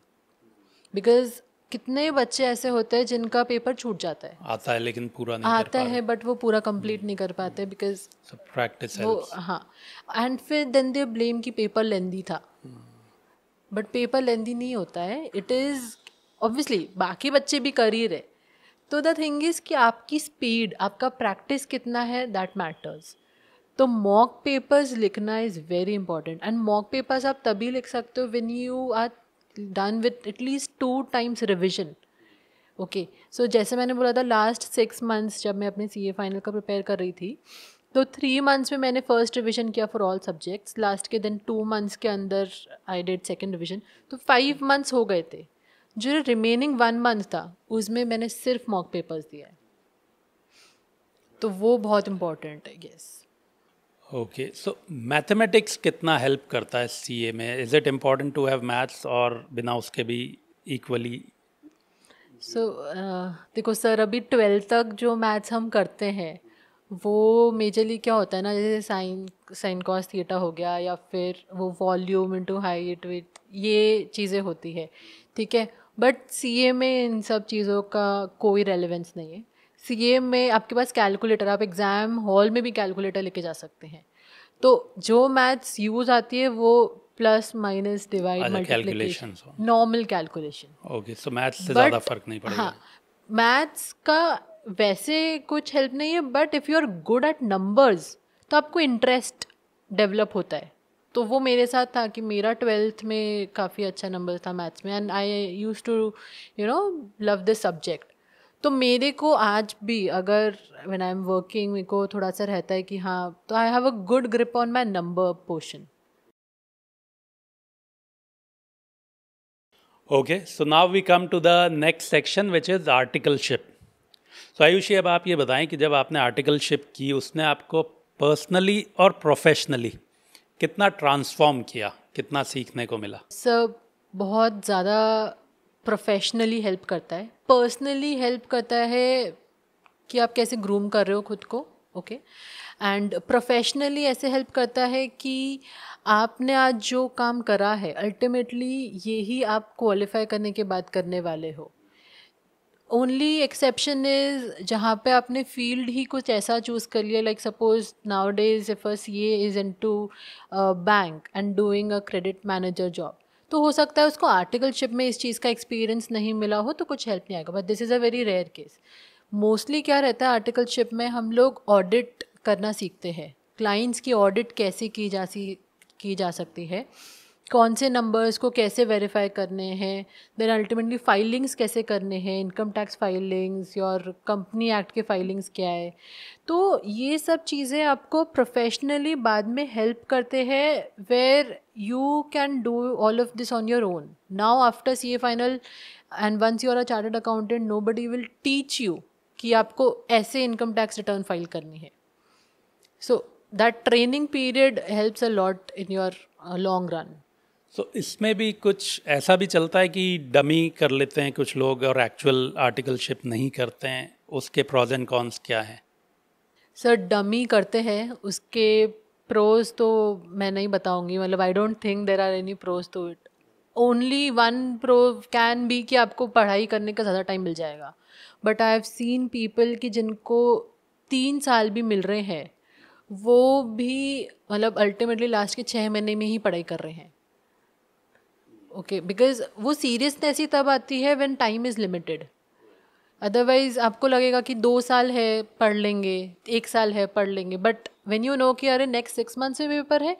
बिकॉज कितने बच्चे ऐसे होते हैं जिनका पेपर छूट जाता है, आता है लेकिन पूरा नहीं कर आता पा है बट वो पूरा कंप्लीट नहीं कर पाते बिकॉज रहे. प्रैक्टिस वो, हेल्प्स. हाँ. एंड फिर देन दे ब्लेम कि पेपर लेंदी था, बट पेपर लेंदी नहीं होता है. इट इज़ ऑब्वियसली बाकी बच्चे भी कर ही रहे. तो द थिंग इज़ कि आपकी स्पीड, आपका प्रैक्टिस कितना है, दैट मैटर्स. तो मॉक पेपर्स लिखना is very important, and mock papers आप तभी लिख सकते हो when you are done with at least 2 times revision. Okay, so जैसे मैंने बोला था लास्ट 6 मंथ्स जब मैं अपने CA फाइनल का प्रिपेयर कर रही थी, तो 3 मंथ्स में मैंने फर्स्ट रिविजन किया फॉर ऑल सब्जेक्ट्स. लास्ट के दिन 2 मंथ्स के अंदर आई डिड सेकेंड रिविजन. तो 5 मंथ्स हो गए थे. जो रिमेनिंग 1 मंथ था उसमें मैंने सिर्फ मॉक पेपर्स दिया है. तो वो बहुत इम्पोर्टेंट है. यस. ओके, सो मैथमेटिक्स कितना हेल्प करता है CA में? Is it important to have maths और बिना उसके भी इक्वली? सो देखो सर, अभी 12th तक जो मैथ्स हम करते हैं वो मेजरली क्या होता है ना, जैसे साइन कॉस थीटा हो गया, या फिर वो वॉल्यूम इनटू हाइट विथ, ये चीज़ें होती है. ठीक है, बट CA में इन सब चीज़ों का कोई रेलेवेंस नहीं है. CA में आपके पास कैलकुलेटर, आप एग्ज़ाम हॉल में भी कैलकुलेटर लेके जा सकते हैं. तो जो मैथ्स यूज़ आती है वो plus minus divide multiplication, normal calculation. Okay, सो मैथ्स से ज़्यादा फर्क नहीं पड़ेगा. हाँ, मैथ्स का वैसे कुछ हेल्प नहीं है, but if you are good at numbers तो आपको इंटरेस्ट डेवलप होता है. तो वो मेरे साथ था कि मेरा 12th में काफ़ी अच्छा नंबर था मैथ्स में, and I use to love this subject. तो मेरे को आज भी अगर व्हेन आई एम वर्किंग मेरे को थोड़ा सा रहता है कि हाँ, तो I have a good grip on my number portion. Okay, so now we come to the next section which is articleship. So Ayushi, अब आप ये बताएं कि जब आपने आर्टिकलशिप की उसने आपको पर्सनली और प्रोफेशनली कितना ट्रांसफॉर्म किया, कितना सीखने को मिला? सब बहुत ज़्यादा प्रोफेशनली हेल्प करता है. पर्सनली हेल्प करता है कि आप कैसे ग्रूम कर रहे हो खुद को. ओके, एंड प्रोफेशनली ऐसे हेल्प करता है कि आपने आज जो काम करा है अल्टीमेटली यही आप क्वालिफाई करने के बाद करने वाले हो. ओनली एक्सेप्शन इज जहाँ पे आपने फील्ड ही कुछ ऐसा चूज़ कर लिया, like suppose now days if a CA is into bank and doing a credit manager job, तो हो सकता है उसको आर्टिकलशिप में इस चीज़ का एक्सपीरियंस नहीं मिला हो तो कुछ हेल्प नहीं आएगा. But this is a very rare case. Mostly क्या रहता है आर्टिकलशिप में, हम लोग ऑडिट करना सीखते हैं. क्लाइंट्स की ऑडिट कैसे की जा सकती है, कौन से नंबर्स को कैसे वेरीफाई करने हैं, देन अल्टीमेटली फाइलिंग्स कैसे करने हैं, इनकम टैक्स फाइलिंग्स और कंपनी एक्ट के फाइलिंग्स क्या है. तो ये सब चीज़ें आपको प्रोफेशनली बाद में हेल्प करते हैं, where you can do all of this on your own. Now after CA final and once you are a chartered accountant, nobody will teach you कि आपको ऐसे इनकम टैक्स रिटर्न फाइल करनी है. So that training period helps a lot in your long run. So इसमें भी कुछ ऐसा भी चलता है कि डमी कर लेते हैं कुछ लोग और एक्चुअल आर्टिकलशिप नहीं करते हैं, उसके प्रॉज एंड कॉन्स क्या हैं? सर, डमी करते हैं, उसके प्रोज तो मैं नहीं बताऊंगी. मतलब I don't think there are any pros to it. Only one pro can be कि आपको पढ़ाई करने का ज़्यादा टाइम मिल जाएगा. But I have seen people कि जिनको 3 साल भी मिल रहे हैं वो भी मतलब अल्टीमेटली लास्ट के 6 महीने में ही पढ़ाई कर रहे हैं. ओके, बिकॉज वो सीरियसनेस ही तब आती है when time is limited. Otherwise आपको लगेगा कि 2 साल है पढ़ लेंगे, 1 साल है पढ़ लेंगे, बट व्हेन यू नो कि अरे नेक्स्ट 6 मंथ्स में पेपर है,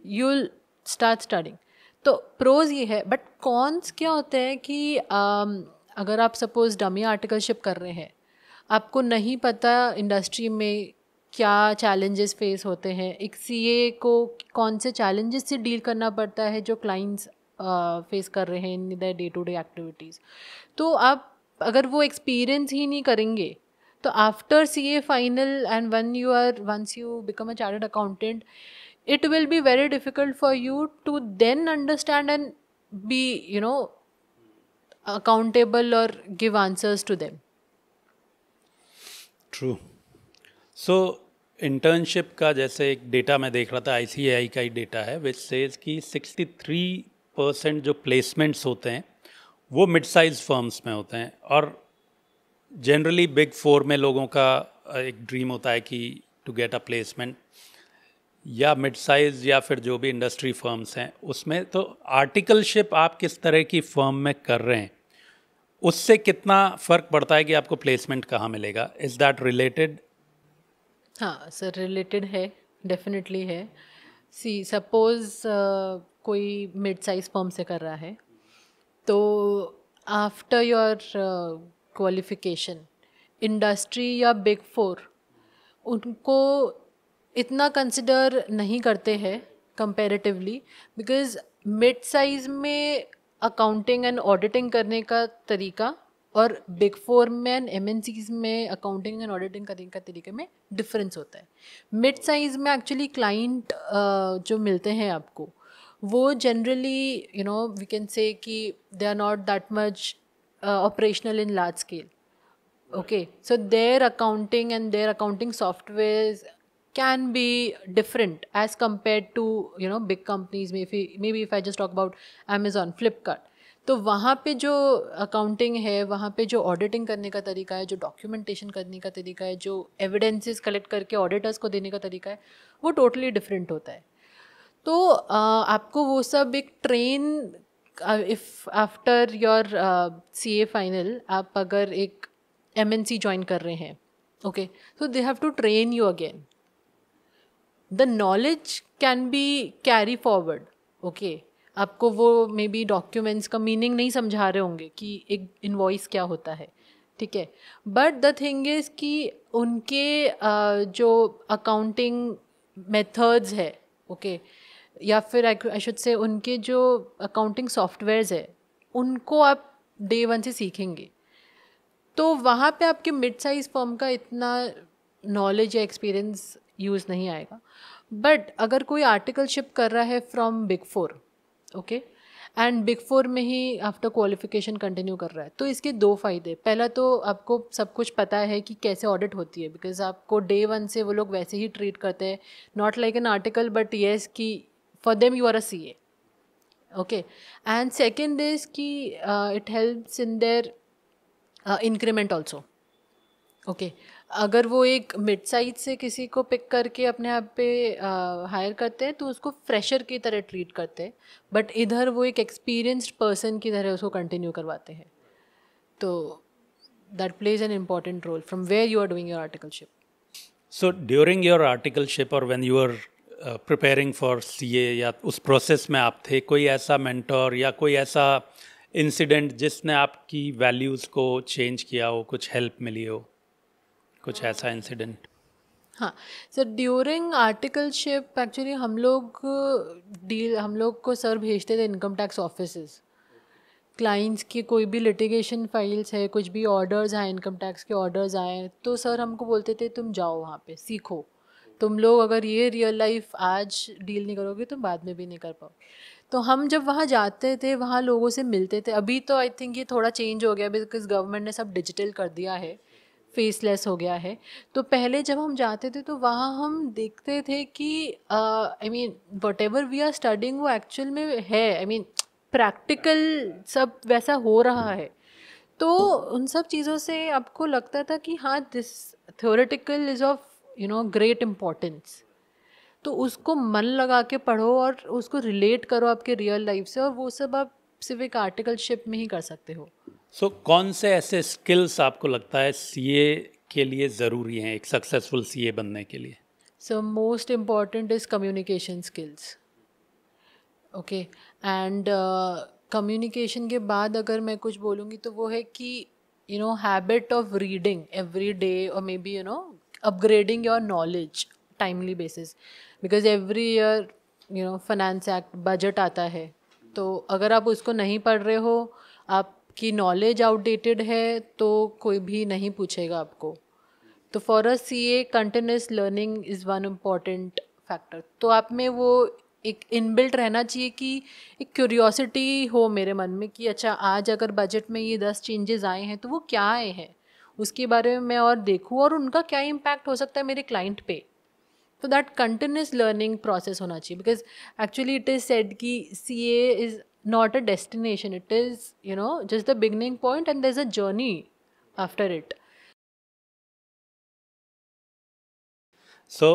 यू विल स्टार्ट स्टडिंग. तो प्रोज ये है. बट कॉन्स क्या होते हैं कि अगर आप सपोज डमी आर्टिकलशिप कर रहे हैं, आपको नहीं पता इंडस्ट्री में क्या चैलेंजेस फेस होते हैं, एक CA को कौन से चैलेंजेस से डील करना पड़ता है जो क्लाइंट्स फेस कर रहे हैं in the day to day activities. तो आप अगर वो एक्सपीरियंस ही नहीं करेंगे तो after CA final and once you become a chartered accountant, it will be very difficult for you to then understand and be accountable or give answers to them. True. So internship का जैसे एक data मैं देख रहा था, ICAI का ही data है which says कि 63% जो प्लेसमेंट्स होते हैं वो मिड साइज फर्म्स में होते हैं. और जनरली बिग 4 में लोगों का एक ड्रीम होता है कि टू गेट अ प्लेसमेंट, या मिड साइज या फिर जो भी इंडस्ट्री फर्म्स हैं उसमें. तो आर्टिकलशिप आप किस तरह की फर्म में कर रहे हैं, उससे कितना फ़र्क पड़ता है कि आपको प्लेसमेंट कहाँ मिलेगा? Is that related? हाँ सर, रिलेटेड है. डेफिनेटली है. सी सपोज कोई मिड साइज फर्म से कर रहा है, तो आफ्टर योर क्वालिफिकेशन इंडस्ट्री या बिग फोर उनको इतना कंसिडर नहीं करते हैं कंपैरेटिवली, बिकॉज मिड साइज में अकाउंटिंग एंड ऑडिटिंग करने का तरीका और बिग फोर में एंड एमएनसीज में अकाउंटिंग एंड ऑडिटिंग करने का तरीके में डिफरेंस होता है. मिड साइज में एक्चुअली क्लाइंट जो मिलते हैं आपको, वो जनरली वी कैन से कि they are not that much operational in large scale. Okay, so their accounting and their accounting softwares can be different as compared to big companies. Maybe if I just talk about Amazon, Flipkart, तो वहाँ पे जो accounting है, वहाँ पे जो auditing करने का तरीका है, जो डॉक्यूमेंटेशन करने का तरीका है, जो एविडेंसेस कलेक्ट करके ऑडिटर्स को देने का तरीका है, वो टोटली डिफरेंट होता है. तो आपको वो सब एक train, if after your CA final आप अगर एक MNC ज्वाइन कर रहे हैं, okay, so they have to train you again. The knowledge can be carry forward. Okay, आपको वो मे बी डॉक्यूमेंट्स का मीनिंग नहीं समझा रहे होंगे कि एक इनवॉइस क्या होता है, ठीक है, बट द थिंग इज़ कि उनके जो अकाउंटिंग मेथड्स है, ओके, या फिर आई शुड से उनके जो अकाउंटिंग सॉफ्टवेयर्स है, उनको आप डे वन से सीखेंगे. तो वहाँ पे आपके मिड साइज़ फर्म का इतना नॉलेज या एक्सपीरियंस यूज़ नहीं आएगा. बट अगर कोई आर्टिकलशिप कर रहा है from big four, okay, and big four में ही आफ्टर क्वालिफिकेशन कंटिन्यू कर रहा है, तो इसके दो फ़ायदे. पहला तो आपको सब कुछ पता है कि कैसे ऑडिट होती है, बिकॉज आपको डे वन से वो लोग वैसे ही ट्रीट करते हैं, not like an article but yes कि for them you are a CA. Okay, and second is कि it helps in their increment also. Okay, अगर वो एक मिड साइज से किसी को पिक करके अपने आप पे हायर करते हैं तो उसको फ्रेशर की तरह ट्रीट करते हैं, बट इधर वो एक एक्सपीरियंस्ड पर्सन की तरह उसको कंटिन्यू करवाते हैं. तो that plays an important role from where you are doing your articleship. So during your articleship और when you are preparing for CA या उस प्रोसेस में आप थे, कोई ऐसा मेंटोर या कोई ऐसा इंसिडेंट जिसने आपकी वैल्यूज़ को चेंज किया हो, कुछ हेल्प मिली हो, कुछ ऐसा इंसिडेंट? हाँ, सर ड्यूरिंग आर्टिकलशिप एक्चुअली हम लोग को सर भेजते थे इनकम टैक्स ऑफिसेस. क्लाइंट्स की कोई भी लिटिगेशन फाइल्स है, कुछ भी ऑर्डर्स आए, इनकम टैक्स के ऑर्डर्स आए, तो सर हमको बोलते थे तुम जाओ वहाँ पे सीखो. तुम लोग अगर ये रियल लाइफ आज डील नहीं करोगे तो बाद में भी नहीं कर पाओगे. तो हम जब वहाँ जाते थे, वहाँ लोगों से मिलते थे. अभी तो आई थिंक ये थोड़ा चेंज हो गया बिकॉज गवर्नमेंट ने सब डिजिटल कर दिया है, फेसलेस हो गया है. तो पहले जब हम जाते थे तो वहाँ हम देखते थे कि I mean whatever we are studying वो एक्चुअल में है. आई मीन प्रैक्टिकल सब वैसा हो रहा है. तो उन सब चीज़ों से आपको लगता था कि हाँ, this theoretical is of great importance. तो उसको मन लगा के पढ़ो और उसको रिलेट करो आपके रियल लाइफ से, और वो सब आप सिर्फ एक आर्टिकलशिप में ही कर सकते हो. सो कौन से ऐसे स्किल्स आपको लगता है CA के लिए ज़रूरी हैं एक सक्सेसफुल CA बनने के लिए? So most important is communication skills. Okay, and communication के बाद अगर मैं कुछ बोलूँगी तो वो है कि habit of reading every day, और maybe upgrading your knowledge timely basis, because every year finance act budget आता है. तो अगर आप उसको नहीं पढ़ रहे हो, आपकी नॉलेज आउटडेटेड है, तो कोई भी नहीं पूछेगा आपको. तो for a CA continuous learning is one important factor. तो आप में वो एक इनबिल्ट रहना चाहिए कि एक क्यूरियोसिटी हो मेरे मन में कि अच्छा आज अगर बजट में ये 10 चेंजेस आए हैं तो वो क्या आए हैं, उसके बारे में मैं और देखूँ और उनका क्या इम्पैक्ट हो सकता है मेरे क्लाइंट पे. तो दैट कंटिन्यूस लर्निंग प्रोसेस होना चाहिए, because actually it is said कि CA is not a destination, it is just the beginning point and there is a journey after it. So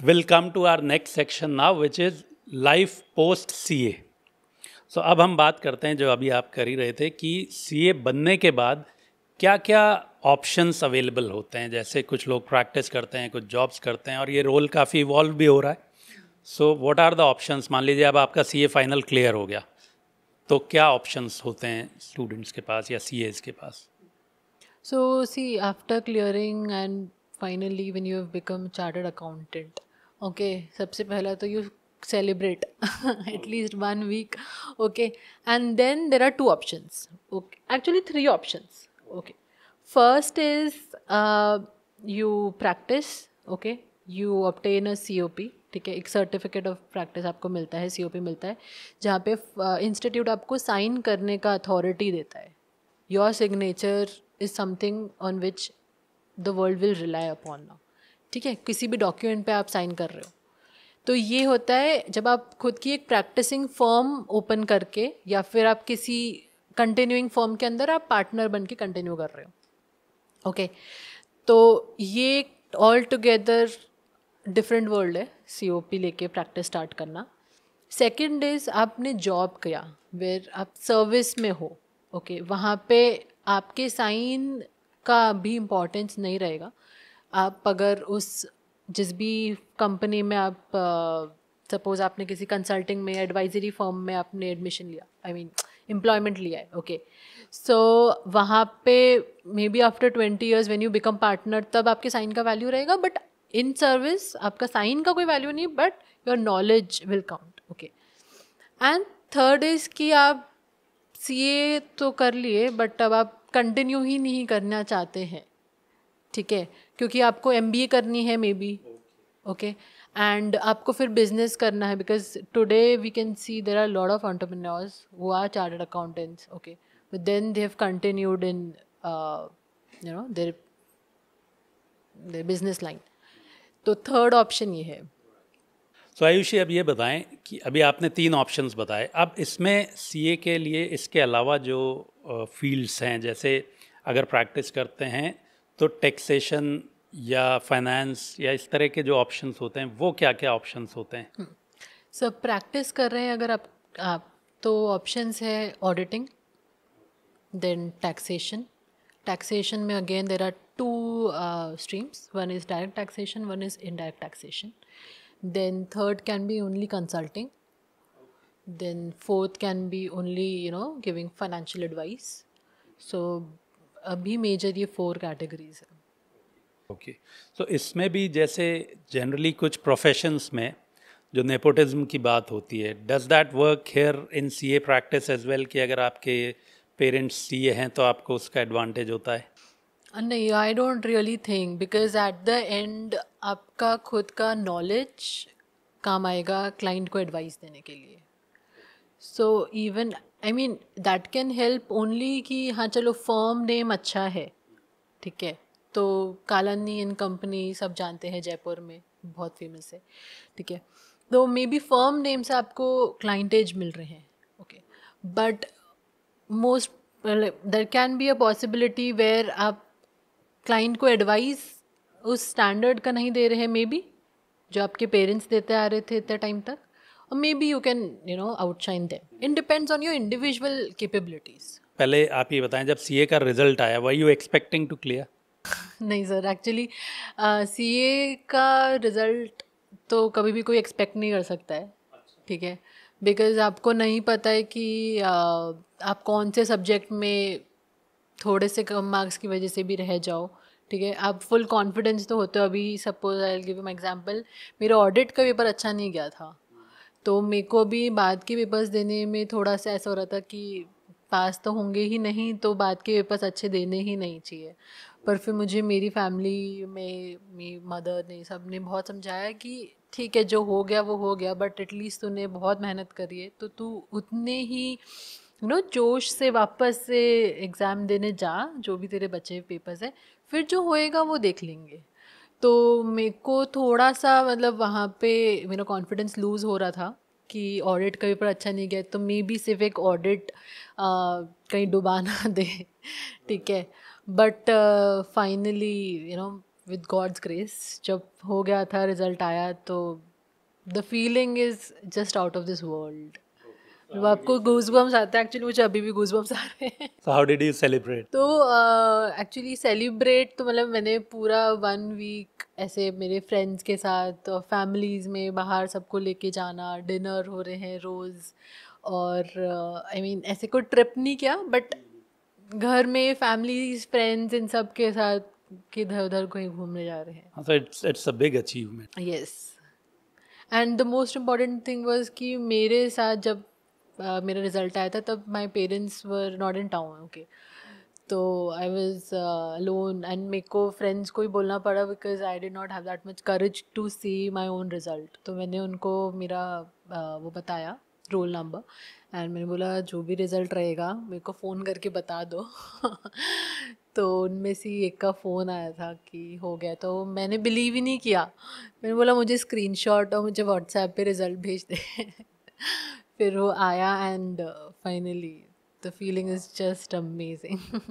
we'll come to our next section now, which is life post CA. So अब हम बात करते हैं, जो अभी आप कर ही रहे थे, कि CA बनने के बाद क्या क्या ऑप्शंस अवेलेबल होते हैं? जैसे कुछ लोग प्रैक्टिस करते हैं, कुछ जॉब्स करते हैं, और ये रोल काफ़ी इवॉल्व भी हो रहा है. So what are the options? मान लीजिए अब आपका सीए फाइनल क्लियर हो गया, तो क्या ऑप्शंस होते हैं स्टूडेंट्स के पास या सीएज के पास? So, see, after clearing and finally when you have become chartered accountant, okay, सबसे पहला तो you celebrate at least 1 week, okay, and then there are two options, okay, actually three options, okay. First is you practice, okay, you obtain a COP, ठीक है, एक certificate of practice आपको मिलता है, COP मिलता है, जहाँ पे इंस्टीट्यूट आपको साइन करने का अथॉरिटी देता है. Your signature is something on which the world will rely upon now, ठीक है, किसी भी डॉक्यूमेंट पे आप साइन कर रहे हो. तो ये होता है जब आप खुद की एक प्रैक्टिसिंग फर्म ओपन करके या फिर आप किसी कंटिन्यूइंग फर्म के अंदर आप पार्टनर बन के कंटिन्यू कर रहे हो, ओके. तो ये ऑल टुगेदर डिफरेंट वर्ल्ड है COP लेके प्रैक्टिस स्टार्ट करना. सेकंड इज आपने जॉब किया वेर आप सर्विस में हो, ओके, वहाँ पे आपके साइन का भी इम्पोर्टेंस नहीं रहेगा. आप अगर उस जिस भी कंपनी में आप सपोज आपने किसी कंसल्टिंग में एडवाइजरी फर्म में आपने एडमिशन लिया, आई मीन एम्प्लॉयमेंट लिया है, ओके, सो वहाँ पे may be after 20 years when you become partner तब आपके साइन का वैल्यू रहेगा, बट इन सर्विस आपका साइन का कोई वैल्यू नहीं, but your knowledge will count, okay. And third is कि आप CA तो कर लिए बट अब आप कंटिन्यू ही नहीं करना चाहते हैं, ठीक है, क्योंकि आपको MBA करनी है मे बी, ओके, एंड आपको फिर बिजनेस करना है, because today we can see there are lot of entrepreneurs who are chartered accountants, okay, but then they have continued in you know their business line. तो third option ये है. सो आयुषी, अब ये बताएं कि अभी आपने 3 ऑप्शंस बताए, अब इसमें सीए के लिए इसके अलावा जो फील्ड्स हैं, जैसे अगर प्रैक्टिस करते हैं तो टैक्सेशन या फाइनेंस या इस तरह के जो ऑप्शंस होते हैं, वो क्या क्या ऑप्शंस होते हैं? सब प्रैक्टिस कर रहे हैं अगर आप तो ऑप्शंस है ऑडिटिंग, देन टैक्सेशन में again there are 2 streams, one is direct taxation, one is indirect taxation. Then third can be only consulting, then fourth can be only giving financial advice. So अभी major ये 4 categories है. Okay, सो इसमें भी जैसे generally कुछ professions में जो nepotism की बात होती है, does that work here in CA practice as well, कि अगर आपके पेरेंट्स सीए हैं तो आपको उसका एडवांटेज होता है? नहीं, I don't really think, because at the end आपका खुद का नॉलेज काम आएगा क्लाइंट को एडवाइस देने के लिए. So even I mean that can help only कि हाँ चलो फर्म नेम अच्छा है, ठीक है, तो कालानी एंड कंपनी सब जानते हैं, जयपुर में बहुत फेमस है, ठीक है, तो मे बी फर्म नेम से आपको क्लाइंटेज मिल रहे हैं, okay, but most there can be a possibility where आप क्लाइंट को एडवाइस उस स्टैंडर्ड का नहीं दे रहे हैं, मे बी जो आपके पेरेंट्स देते आ रहे थे इतने टाइम तक, और maybe you can outshine them. It depends on your individual capabilities. पहले आप ये बताएं, जब सीए का रिजल्ट आया, were you expecting to clear? नहीं सर, एक्चुअली CA का रिजल्ट तो कभी भी कोई एक्सपेक्ट नहीं कर सकता है, ठीक है, बिकॉज आपको नहीं पता है कि आप कौन से सब्जेक्ट में थोड़े से कम मार्क्स की वजह से भी रह जाओ, ठीक है. आप फुल कॉन्फिडेंस तो होते हो. अभी suppose I will give you my example, मेरा ऑडिट का पेपर अच्छा नहीं गया था, तो मेरे को भी बाद के पेपर्स देने में थोड़ा सा ऐसा हो रहा था कि पास तो होंगे ही नहीं, तो बाद के पेपर्स अच्छे देने ही नहीं चाहिए. पर फिर मुझे मेरी फैमिली में मेरी मदर ने सब ने बहुत समझाया कि ठीक है, जो हो गया वो हो गया, बट एटलीस्ट तूने बहुत मेहनत करी है, तो तू उतने ही जोश से वापस से एग्ज़ाम देने जा, जो भी तेरे बचे पेपर्स है, फिर जो होएगा वो देख लेंगे. तो मेरे को थोड़ा सा मतलब वहाँ पे मेरा कॉन्फिडेंस लूज़ हो रहा था कि ऑडिट का पेपर अच्छा नहीं गया, तो मे बी सिर्फ एक ऑडिट कहीं डुबा ना दे, ठीक है. But finally with God's grace जब हो गया था, रिजल्ट आया, तो the feeling is just out of this world. वो आपको गूज़बम्स आते हैं, एक्चुअली मुझे अभी भी गूज़बम्स आ रहे हैं. So how did you celebrate? तो एक्चुअली सेलिब्रेट तो मतलब मैंने पूरा 1 वीक ऐसे मेरे फ्रेंड्स के साथ और फैमिलीज़ में बाहर सबको लेके जाना, डिनर हो रहे हैं रोज़, और आई मीन ऐसे कोई ट्रिप नहीं किया, बट घर में फैमिलीज फ्रेंड्स इन सब के साथ किधर उधर कहीं घूमने जा रहे हैं. So it's a big achievement. Yes. And the most important thing was कि मेरे साथ जब मेरा रिजल्ट आया था तब my parents were not in town. Okay, तो आई वाज अलोन एंड मेरे को फ्रेंड्स को ही बोलना पड़ा because I did not have that much courage to see my own result. तो मैंने उनको मेरा वो बताया, रोल नंबर, एंड मैंने बोला जो भी रिज़ल्ट रहेगा मेरे को फ़ोन करके बता दो. तो उनमें से ही एक का फ़ोन आया था कि हो गया. तो मैंने बिलीव ही नहीं किया. मैंने बोला मुझे स्क्रीनशॉट और मुझे व्हाट्सएप पे रिज़ल्ट भेज दे. फिर वो आया and finally the feeling is just amazing.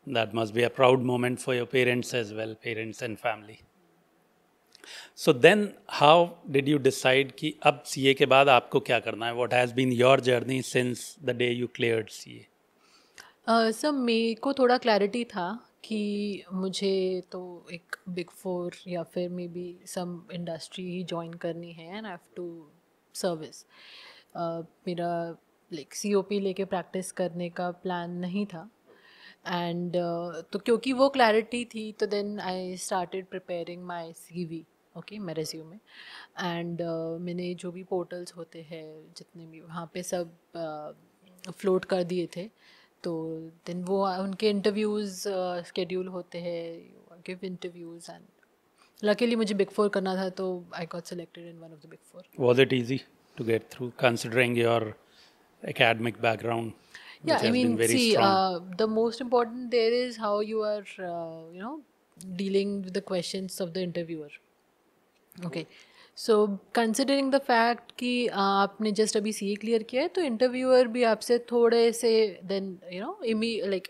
That must be a proud moment for your parents as well, parents and family. So then how did you decide कि अब CA के बाद आपको क्या करना है? What has been your journey since the day you cleared CA? Sir मेरे को थोड़ा क्लैरिटी था कि मुझे तो एक बिग फोर या फिर मे बी सम इंडस्ट्री ही ज्वाइन करनी है and I have to service. मेरा लाइक COP लेके प्रैक्टिस करने का प्लान नहीं था. एंड तो क्योंकि वो क्लैरिटी थी तो then I started preparing my CV. Okay, मैं रेज्यूमे एंड मैंने जो भी पोर्टल्स होते हैं जितने भी वहाँ पे सब फ्लोट कर दिए थे. तो देन वो उनके इंटरव्यूज़ स्केड्यूल होते हैं, गिव इंटरव्यूज़, एंड लकीली मुझे बिग फोर करना था तो I got selected in one of the big four. Was it easy to get through considering your academic background, which Yeah, I has been mean, very see, strong? the most important there is how you are, dealing with the questions of the interviewer. Okay, so considering the fact कि आपने just अभी CA clear किया है तो interviewer भी आपसे थोड़े से देन लाइक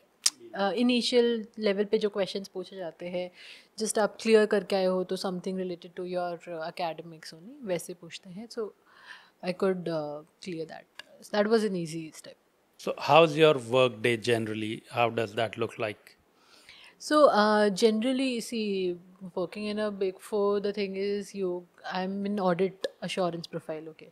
इनिशियल लेवल पे जो क्वेश्चंस पूछे जाते हैं जस्ट आप क्लियर करके आए हो तो something related to your academics only वैसे पूछते हैं. So I could clear that. That was an easy step. So how's your work day generally? How does that look like? So generally, see, working in a big four, the thing is, I'm in audit assurance profile. Okay,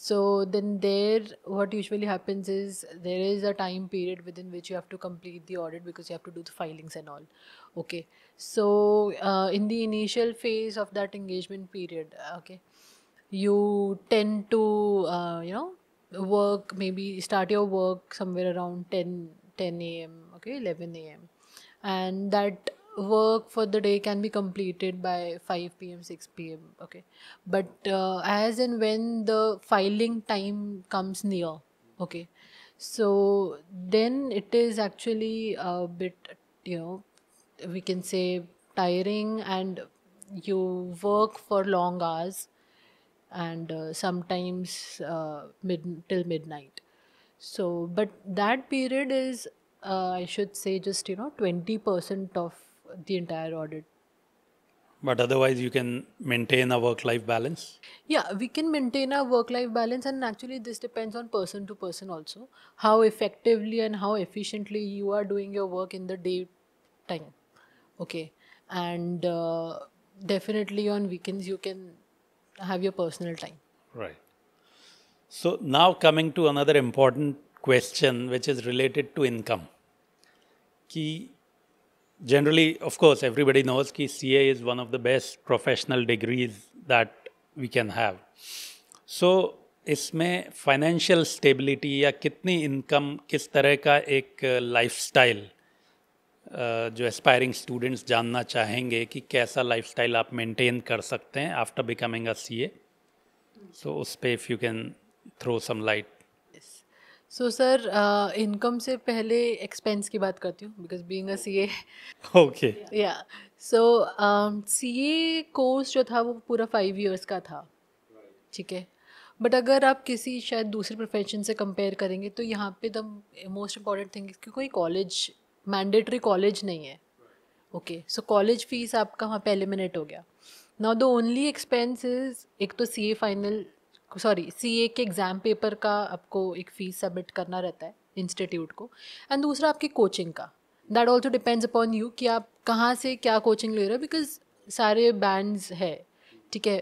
so then there, what usually happens is there is a time period within which you have to complete the audit because you have to do the filings and all. Okay, so in the initial phase of that engagement period, okay, you tend to work, maybe start your work somewhere around 10 a.m. okay, 11 a.m. and that work for the day can be completed by 5 p.m. 6 p.m. okay, but as and when the filing time comes near, okay, so then it is actually a bit, we can say, tiring, and you work for long hours, and sometimes till midnight. So, but that period is, I should say, just 20% of the entire audit. But otherwise you can maintain a work-life balance? Yeah, we can maintain a work-life balance, and actually this depends on person to person also, how effectively and how efficiently you are doing your work in the day time. Okay, and definitely on weekends you can have your personal time. Right. So now coming to another important question which is related to income. Ki generally, of course, everybody knows कि CA is one of the best professional degrees that we can have. So इसमें financial stability या कितनी income, किस तरह का एक lifestyle जो aspiring students जानना चाहेंगे कि कैसा लाइफस्टाइल आप मेंटेन कर सकते हैं after becoming a CA. So उस पे if you can throw some light. So sir, income से पहले एक्सपेंस की बात करती हूँ because being a CA. Okay. या सो CA कोर्स जो था वो पूरा 5 years का था, ठीक है. बट अगर आप किसी शायद दूसरे प्रोफेशन से कंपेयर करेंगे तो यहाँ पे द मोस्ट इम्पॉर्टेंट थिंग कि कोई कॉलेज, मैंडेटरी कॉलेज नहीं है. ओके, सो कॉलेज फीस आपका वहाँ पे एलिमिनेट हो गया. Now the only expense is, एक तो CA फाइनल सॉरी सीए के एग्ज़ाम पेपर का आपको एक फ़ीस सबमिट करना रहता है इंस्टीट्यूट को, एंड दूसरा आपकी कोचिंग का, that also depends upon you कि आप कहाँ से क्या कोचिंग ले रहे हो, बिकॉज सारे बैंड्स है, ठीक है,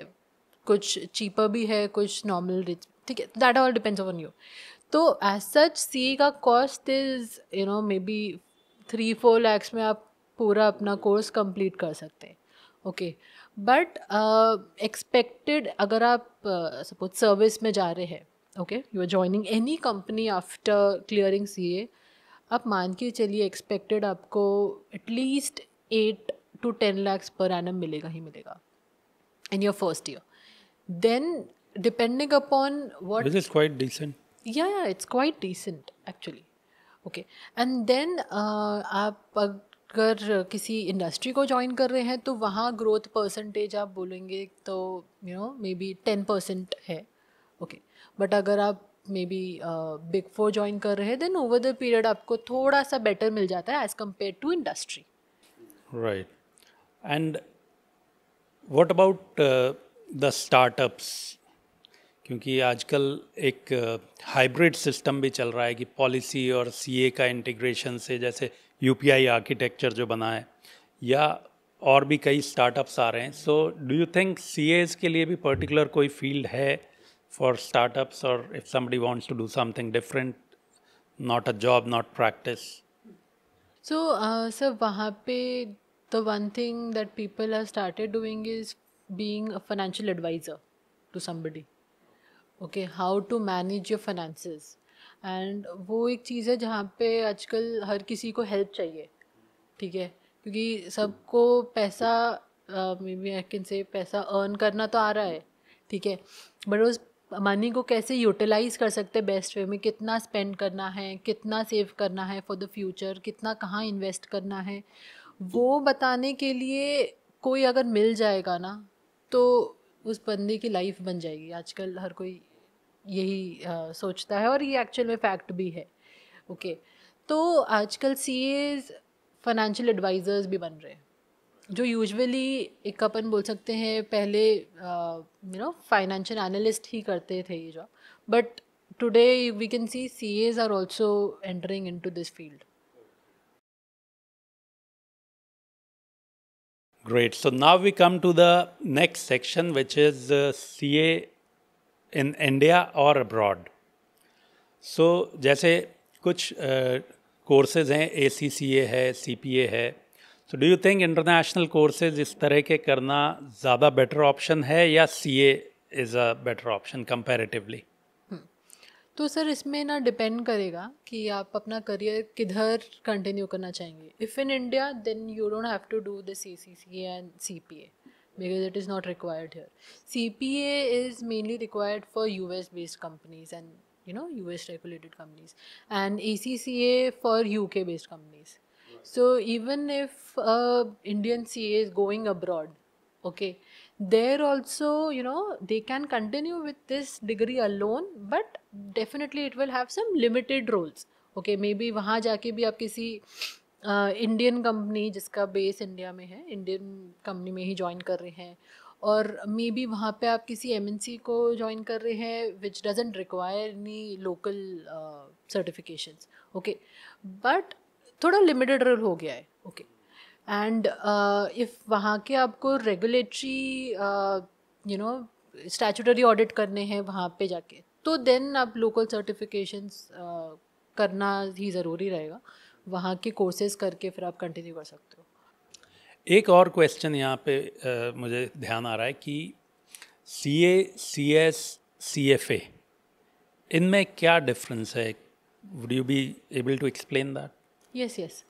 कुछ चीपर भी है, कुछ नॉर्मल रिच, ठीक है, that all depends upon you. तो एज सच सी का cost is may be 3-4 lakhs में आप पूरा अपना कोर्स कंप्लीट कर सकते हैं. ओके, बट एक्सपेक्टेड अगर आप सपोज सर्विस में जा रहे हैं, okay, you are joining any company after clearing CA, आप मान के चलिए एक्सपेक्टेड आपको at least 8 to 10 lakhs per annum मिलेगा ही मिलेगा in your first year. Then depending upon what, Which is quite decent. yeah, it's quite decent actually. Okay, and then आप अगर किसी इंडस्ट्री को ज्वाइन कर रहे हैं तो वहाँ ग्रोथ परसेंटेज आप बोलेंगे तो मे बी 10% है. ओके, बट अगर आप मे बी बिग 4 ज्वाइन कर रहे हैं देन ओवर द पीरियड आपको थोड़ा सा बेटर मिल जाता है as compared to industry. Right. And what about the startups? क्योंकि आजकल एक हाइब्रिड सिस्टम भी चल रहा है कि पॉलिसी और सीए का इंटीग्रेशन से, जैसे यूपीआई आर्किटेक्चर जो बना है, या और भी कई स्टार्टअप्स आ रहे हैं. So do you think CS के लिए भी पर्टिकुलर कोई फील्ड है फॉर स्टार्टअप्स, और if somebody wants to do something different, not a job, not practice? So, sir, वहाँ पे the one thing that people have started doing is being a financial advisor to somebody. Okay, how to manage your finances. And वो एक चीज़ है जहाँ पे आजकल हर किसी को हेल्प चाहिए, ठीक है, क्योंकि सबको पैसा may B I can say पैसा अर्न करना तो आ रहा है, ठीक है, बट उस मनी को कैसे यूटिलाइज कर सकते हैं बेस्ट वे में, कितना स्पेंड करना है, कितना सेव करना है फॉर द फ्यूचर, कितना कहाँ इन्वेस्ट करना है, वो बताने के लिए कोई अगर मिल जाएगा ना तो उस बंदे की लाइफ बन जाएगी. आजकल हर कोई यही सोचता है और ये एक्चुअल में फैक्ट भी है. ओके, तो आजकल सीएज फाइनेंशियल एडवाइजर्स भी बन रहे हैं, जो यूजुअली एक अपन बोल सकते हैं पहले फाइनेंशियल एनालिस्ट ही करते थे ये job, but today we can see CAs are also entering into this field. Great. So now we come to the next section, which is CA in India or abroad. So जैसे कुछ courses हैं, ACCA है, CPA है. So do you think international courses इस तरह के करना ज़्यादा बेटर ऑप्शन है, या CA is a better option comparatively? तो सर इसमें ना डिपेंड करेगा कि आप अपना करियर किधर कंटिन्यू करना चाहेंगे. If in India then you don't have to do this ACCA and CPA because it is not required here. CPA is mainly required for US based companies and US regulated companies, and ACCA for UK based companies. So even if Indian CA is going abroad, okay, there also they can continue with this degree alone, but definitely it will have some limited roles. Okay, maybe वहाँ जाके भी आप किसी Indian company जिसका base India में है, Indian company में ही join कर रहे हैं, और मे बी वहाँ पे आप किसी MNC को ज्वाइन कर रहे हैं which doesn't require any local certifications. Okay, but थोड़ा लिमिटेड रोल हो गया है. ओके, एंड इफ़ वहाँ के आपको रेगुलेटरी स्टैट्यूटरी ऑडिट करने हैं वहाँ पे जाके, तो देन आप लोकल सर्टिफिकेशंस करना ही ज़रूरी रहेगा. वहाँ के कोर्सेज करके फिर आप कंटिन्यू कर सकते हो. एक और क्वेश्चन यहाँ पे मुझे ध्यान आ रहा है कि CA, CS, CFA, इनमें क्या डिफरेंस है? Would you be able to explain that? Yes yes.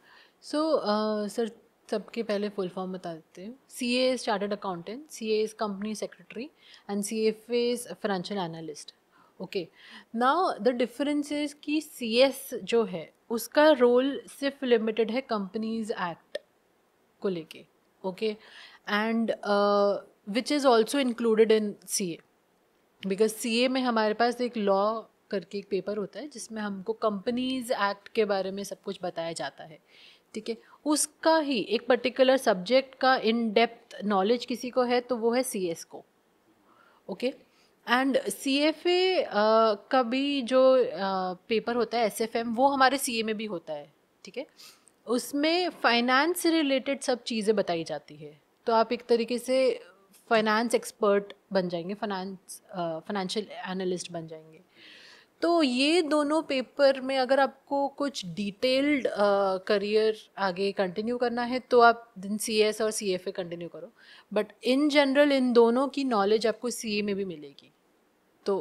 So sir सबके पहले फुल फॉर्म बता देते हैं. CA is chartered accountant, CA is company secretary, and CFA is financial analyst. Okay, now the difference is कि CS जो है उसका role सिर्फ लिमिटेड है कंपनीज एक्ट को लेके. Okay, and which is also included in CA, because CA में हमारे पास एक लॉ करके एक पेपर होता है जिसमें हमको कंपनीज एक्ट के बारे में सब कुछ बताया जाता है. ठीक है, उसका ही एक पर्टिकुलर सब्जेक्ट का इन डेप्थ नॉलेज किसी को है तो वो है CS को. Okay, and C F A का भी जो पेपर होता है SFM, वो हमारे CA में भी होता है, ठीक है. उसमें फाइनेंस से रिलेटेड सब चीज़ें बताई जाती है. तो आप एक तरीके से फाइनेंस एक्सपर्ट बन जाएंगे, फाइनेंशियल एनालिस्ट बन जाएंगे. तो ये दोनों पेपर में अगर आपको कुछ डिटेल्ड करियर आगे कंटिन्यू करना है तो आप दिन CS और CFA कंटिन्यू करो. बट इन जनरल इन दोनों की नॉलेज आपको CA में भी मिलेगी. तो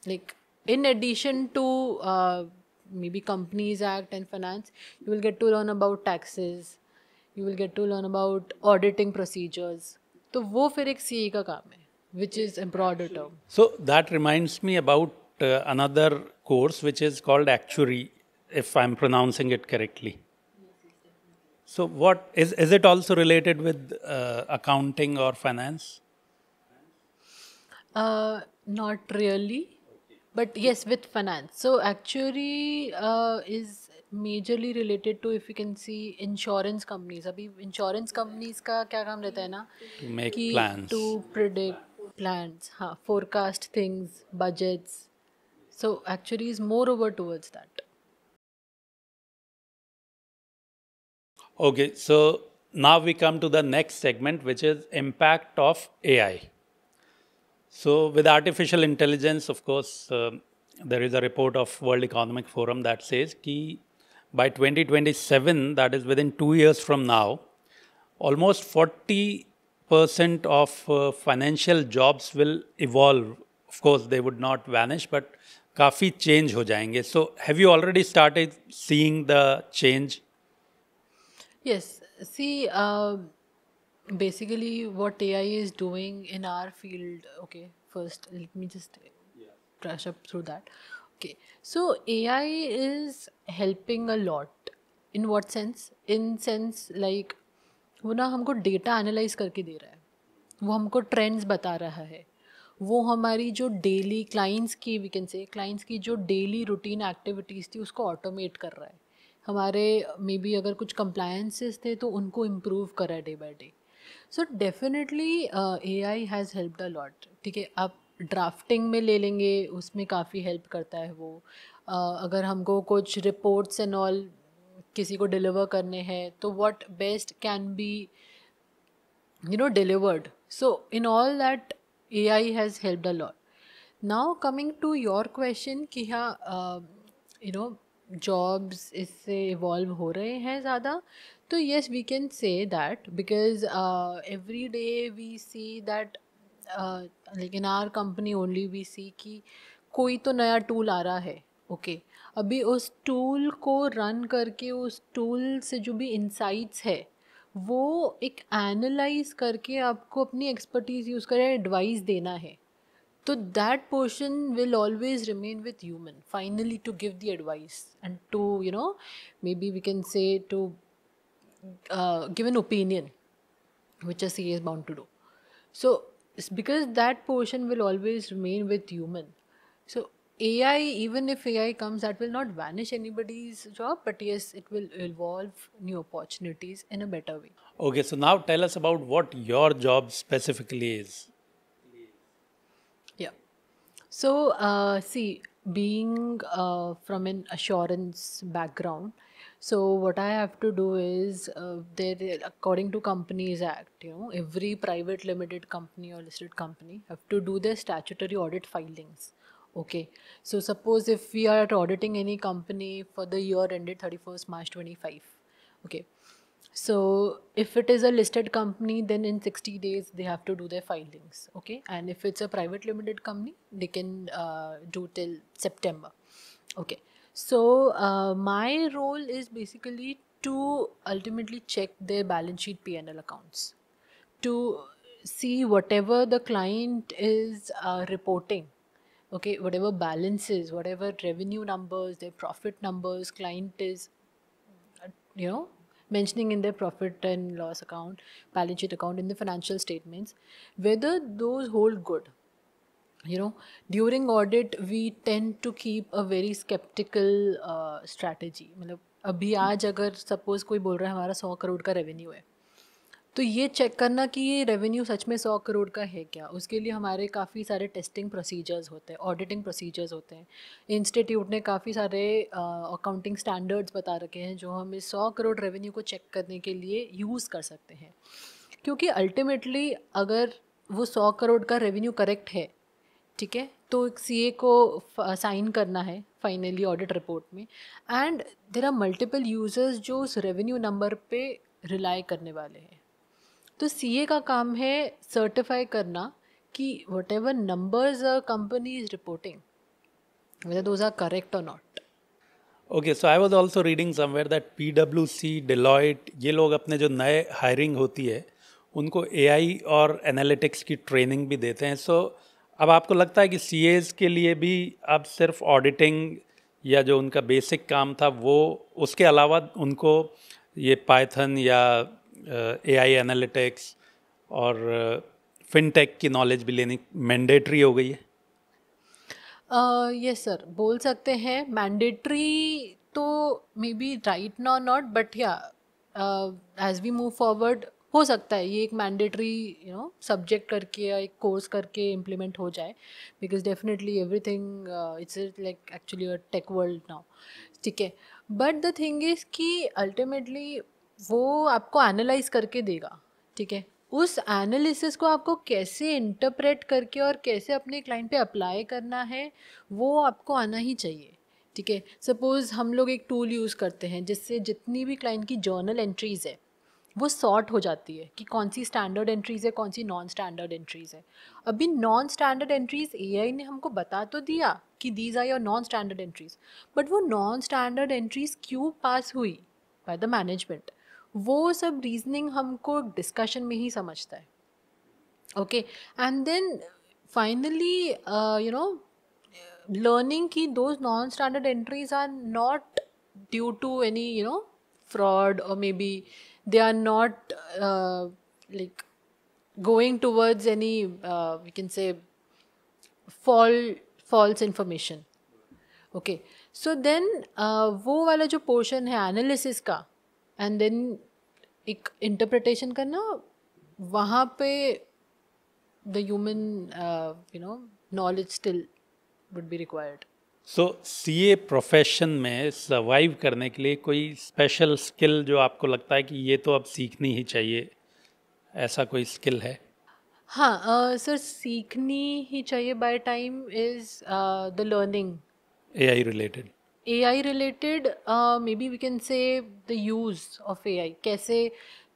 like in addition to maybe Companies Act and finance, you will get to learn about taxes, you will get to learn about auditing procedures. तो वो फिर एक CA का काम है, which is a broader term. So that reminds me about another course which is called actuary, if I'm pronouncing it correctly. So what is it also related with accounting or finance? Not really, but yes, with finance. So actuary is majorly related to, if you can see, insurance companies. अभी insurance companies का क्या काम रहता है ना, To make कि plans. to predict plans, हाँ, forecast things, budgets. So actuary is more over towards that. Okay, so now we come to the next segment, which is impact of AI. So with artificial intelligence, of course, there is a report of World Economic Forum that says कि by 2027, that is within 2 years from now, almost 40% of financial jobs will evolve. Of course, they would not vanish, but काफ़ी change हो जाएंगे. So have you already started seeing the change? Yes, see, basically what AI is doing in our field. Okay, first let me just brush up through that. Okay, so AI is helping a lot. In what sense? In sense like वो ना हमको data analyse करके दे रहा है, वो हमको trends बता रहा है, वो हमारी जो डेली क्लाइंट्स की, वी कैन से क्लाइंट्स की जो डेली रूटीन एक्टिविटीज़ थी उसको ऑटोमेट कर रहा है. हमारे मे बी अगर कुछ कंप्लायंसेस थे तो उनको इम्प्रूव कर रहा है day by day. So definitely AI has helped a lot. ठीक है, आप ड्राफ्टिंग में ले लेंगे, उसमें काफ़ी हेल्प करता है वो. अगर हमको कुछ रिपोर्ट्स एंड ऑल किसी को डिलीवर करने हैं तो what best can be delivered. So in all that, AI has helped a lot. Now coming to your question कि हाँ jobs इससे evolve हो रहे हैं ज़्यादा, तो yes we can say that because every day we see that like in our company only we see कि कोई तो नया टूल आ रहा है. ओके, अभी उस टूल को रन करके उस टूल से जो भी इंसाइट्स है वो एक एनालाइज करके आपको अपनी एक्सपर्टीज़ यूज़ कर एडवाइस देना है. तो that portion will always remain with human finally to give the advice and to maybe we can say to give an opinion which a CA is bound to do. So it's because that portion will always remain with human. So AI, even if AI comes, that will not vanish anybody's job, but yes, it will evolve new opportunities in a better way. Okay, so now tell us about what your job specifically is. Yeah. So, see, being from an assurance background, so what I have to do is, according to Companies Act, every private limited company or listed company have to do their statutory audit filings. Okay. So suppose if we are auditing any company for the year ended 31st March 25. Okay. So if it is a listed company, then in 60 days they have to do their filings. Okay, and if it's a private limited company, they can do till September. Okay, so my role is basically to ultimately check their balance sheet P&L accounts, to see whatever the client is reporting. Okay, whatever balances, whatever revenue numbers, their profit numbers, client is mentioning in their profit and loss account, balance sheet account, in the financial statements, whether those hold good. During audit we tend to keep a very skeptical strategy. मतलब अभी आज अगर suppose कोई बोल रहा है हमारा 100 करोड़ का रेवेन्यू है, तो ये चेक करना कि ये रेवेन्यू सच में 100 करोड़ का है क्या, उसके लिए हमारे काफ़ी सारे टेस्टिंग प्रोसीजर्स होते हैं, ऑडिटिंग प्रोसीजर्स होते हैं। इंस्टीट्यूट ने काफ़ी सारे अकाउंटिंग स्टैंडर्ड्स बता रखे हैं जो हम इस 100 करोड़ रेवेन्यू को चेक करने के लिए यूज़ कर सकते हैं। क्योंकि अल्टीमेटली अगर वो 100 करोड़ का रेवेन्यू करेक्ट है, ठीक है, तो एक सीए को साइन करना है फाइनली ऑडिट रिपोर्ट में, and there are multiple users जो उस रेवेन्यू नंबर पे रिलाई करने वाले हैं। तो सीए का काम है सर्टिफाई करना कि whatever numbers a company is reporting, whether those are correct or not. Okay, so I was also reading somewhere that पीडब्ल्यूसी, डेलॉयट, ये लोग अपने जो नए हायरिंग होती है उनको एआई और एनालिटिक्स की ट्रेनिंग भी देते हैं। सो अब आपको लगता है कि सीएज के लिए भी अब सिर्फ ऑडिटिंग या जो उनका बेसिक काम था वो, उसके अलावा उनको ये पाइथन या एआई एनालिटिक्स और फिनटेक की नॉलेज भी लेनी मैंडेटरी हो गई है? यस सर, बोल सकते हैं मैंडेटरी तो may be right now not, but या एज वी मूव फॉरवर्ड हो सकता है ये एक मैंडेटरी सब्जेक्ट करके या एक कोर्स करके इम्प्लीमेंट हो जाए, because definitely everything it's like actually a tech world now, ठीक है। बट द थिंग इज़ कि अल्टीमेटली वो आपको एनालाइज करके देगा, ठीक है। उस एनालिसिस को आपको कैसे इंटरप्रेट करके और कैसे अपने क्लाइंट पे अप्लाई करना है वो आपको आना ही चाहिए, ठीक है। सपोज़ हम लोग एक टूल यूज़ करते हैं जिससे जितनी भी क्लाइंट की जर्नल एंट्रीज़ है वो सॉर्ट हो जाती है कि कौन सी स्टैंडर्ड एंट्रीज़ है, कौन सी नॉन स्टैंडर्ड एंट्रीज़ है। अभी नॉन स्टैंडर्ड एंट्रीज़ एआई ने हमको बता तो दिया कि these are your non standard entries, but वो नॉन स्टैंडर्ड एंट्रीज़ क्यों पास हुई बाय द मैनेजमेंट, वो सब रीजनिंग हमको डिस्कशन में ही समझता है, okay. And then finally learning ki those non-standard entries are not due to any fraud, or maybe they are not like going towards any we can say false information, okay। So then वो वाला जो portion है analysis का and then एक interpretation करना, वहाँ पे the human knowledge still would be required. So CA profession में सर्वाइव करने के लिए कोई स्पेशल स्किल जो आपको लगता है कि ये तो अब सीखनी ही चाहिए, ऐसा कोई स्किल है? हाँ सर, सीखनी ही चाहिए by time is the learning AI related? AI related, maybe we can say the use of AI, कैसे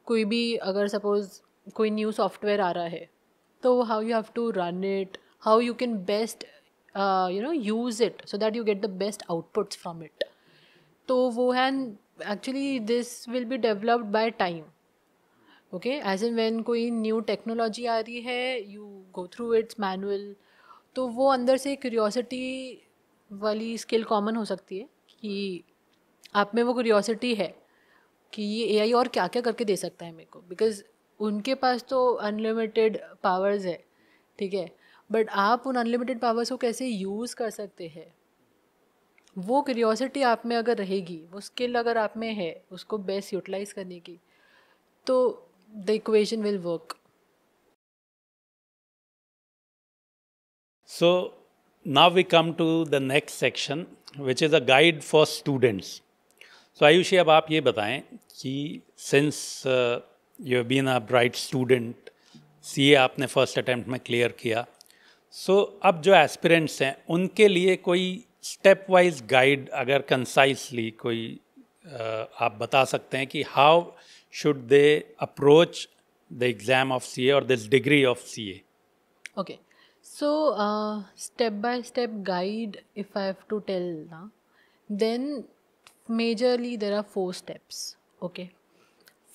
कोई भी अगर सपोज कोई न्यू सॉफ्टवेयर आ रहा है तो how you have to run it, how you can best use it so that you get the best outputs from it. तो वो है, actually this will be developed by time, okay, as in when कोई new technology आ रही है you go through its manual, तो वो अंदर से क्यूरियोसिटी वाली स्किल कॉमन हो सकती है कि आप में वो क्यूरियोसिटी है कि ये एआई और क्या क्या करके दे सकता है मेरे को, बिकॉज उनके पास तो अनलिमिटेड पावर्स है, ठीक है, बट आप उन अनलिमिटेड पावर्स को कैसे यूज़ कर सकते हैं, वो क्यूरियोसिटी आप में अगर रहेगी, वो स्किल अगर आप में है उसको बेस्ट यूटिलाइज करने की, तो the equation will work. So now we come to the next section, which is a guide for students. So Ayushi, अब आप ये बताएं कि since you have been a bright student, CA आपने फर्स्ट अटेम्प्ट में क्लियर किया, सो अब जो एस्पिरेंट्स हैं उनके लिए कोई स्टेप वाइज गाइड अगर कंसाइसली कोई आप बता सकते हैं कि how should they approach the exam of CA और this degree of CA? Okay, so step by step guide, if I have to tell now, then majorly there are 4 steps. Okay,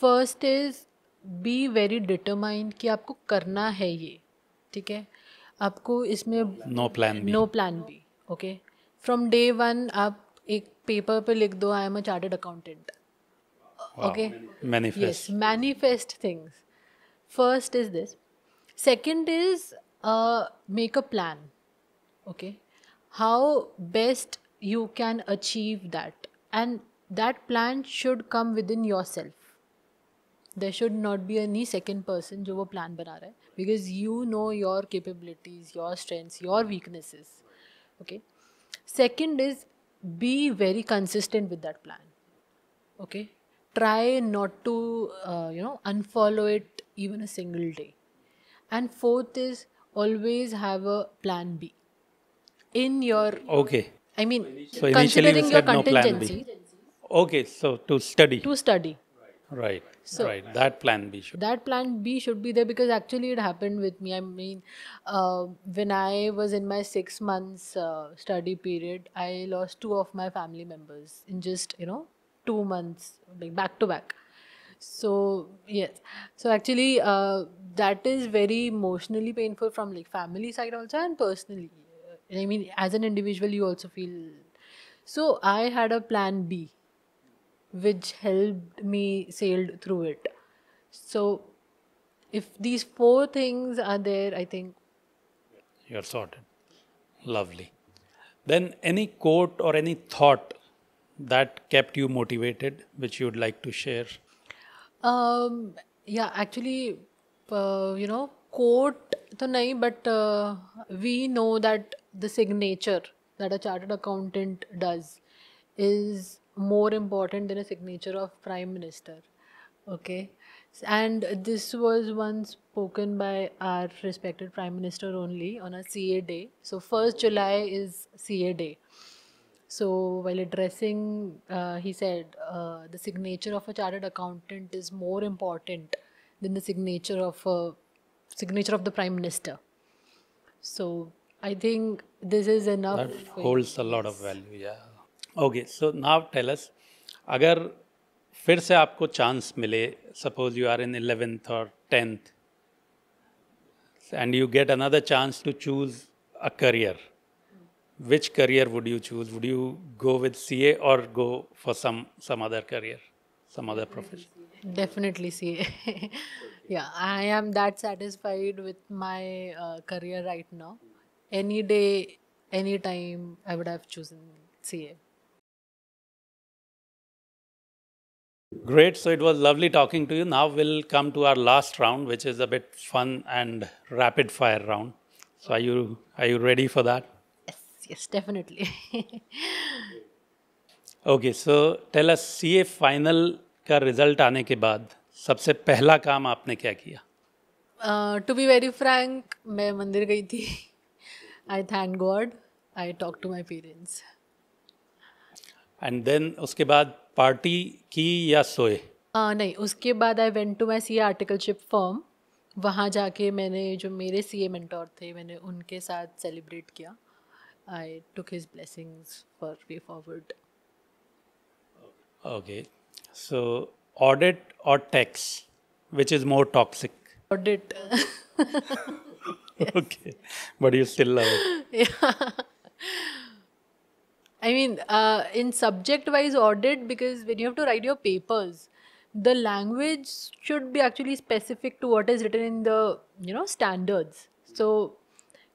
first is be very determined कि आपको करना है ये, ठीक है, आपको इसमें no plan B? No plan B, okay. From day one आप एक पेपर पे लिख दो I am a chartered accountant, okay, manifest? yes, manifest things. First is this. Second is make a plan, okay, how best you can achieve that, and that plan should come within yourself, there should not be any second person जो वो plan बना रहा है, because you know your capabilities, your strengths, your weaknesses. Okay. Second is, be very consistent with that plan. Okay. Try not to unfollow it even a single day. And fourth is, always have a plan B in your, Okay. I mean, So initially you considering your said no plan B. contingency Okay, so to study. to study. Right, So right. That plan B should. that plan B should be there, because actually it happened with me. I mean, when I was in my 6 months study period, I lost two of my family members in just 2 months, like back to back. So yes, so actually that is very emotionally painful from like family side also, and personally. I mean, as an individual, you also feel. So I had a plan B, which helped me sailed through it. So if these four things are there, I think. You're sorted. Lovely. Then any quote or any thought that kept you motivated, which you'd like to share? Yeah, actually, quote to nahi, but we know that the signature that a chartered accountant does is more important than a signature of prime minister. Okay. And this was once spoken by our respected prime minister only on a CA day. So 1st July is CA day. So while addressing, he said the signature of a chartered accountant is more important than the signature of the prime minister. So I think this is enough. That holds a lot of value, yeah. Okay, so now tell us, अगर फिर से आपको chance मिले, suppose you are in 11th or 10th, and you get another chance to choose a career, which career would you choose? Would you go with CA or go for some other career, some other profession? Definitely CA. Yeah, I am that satisfied with my career right now. Any day, any time, I would have chosen CA. Great. So it was lovely talking to you. Now we'll come to our last round, which is a bit fun and rapid fire round. So are you ready for that? Yes, definitely. Okay. So tell us, CA final का result आने के बाद सबसे पहला काम आपने क्या किया? To be very frank, मैं मंदिर गई थी. I thank God. I talked to my parents. And then उसके बाद पार्टी की या सोए? नहीं, उसके बाद I went to my CA articleship firm. वहाँ जाके मैंने जो मेरे CA मेंटोर थे, मैंने उनके साथ सेलिब्रेट किया. I took his blessings for way forward. Okay. So audit or tax, which is more toxic? Audit. Okay. But you still love it. Yeah. I mean, in subject-wise audit, because when you have to write your papers, the language should be actually specific to what is written in the standards. So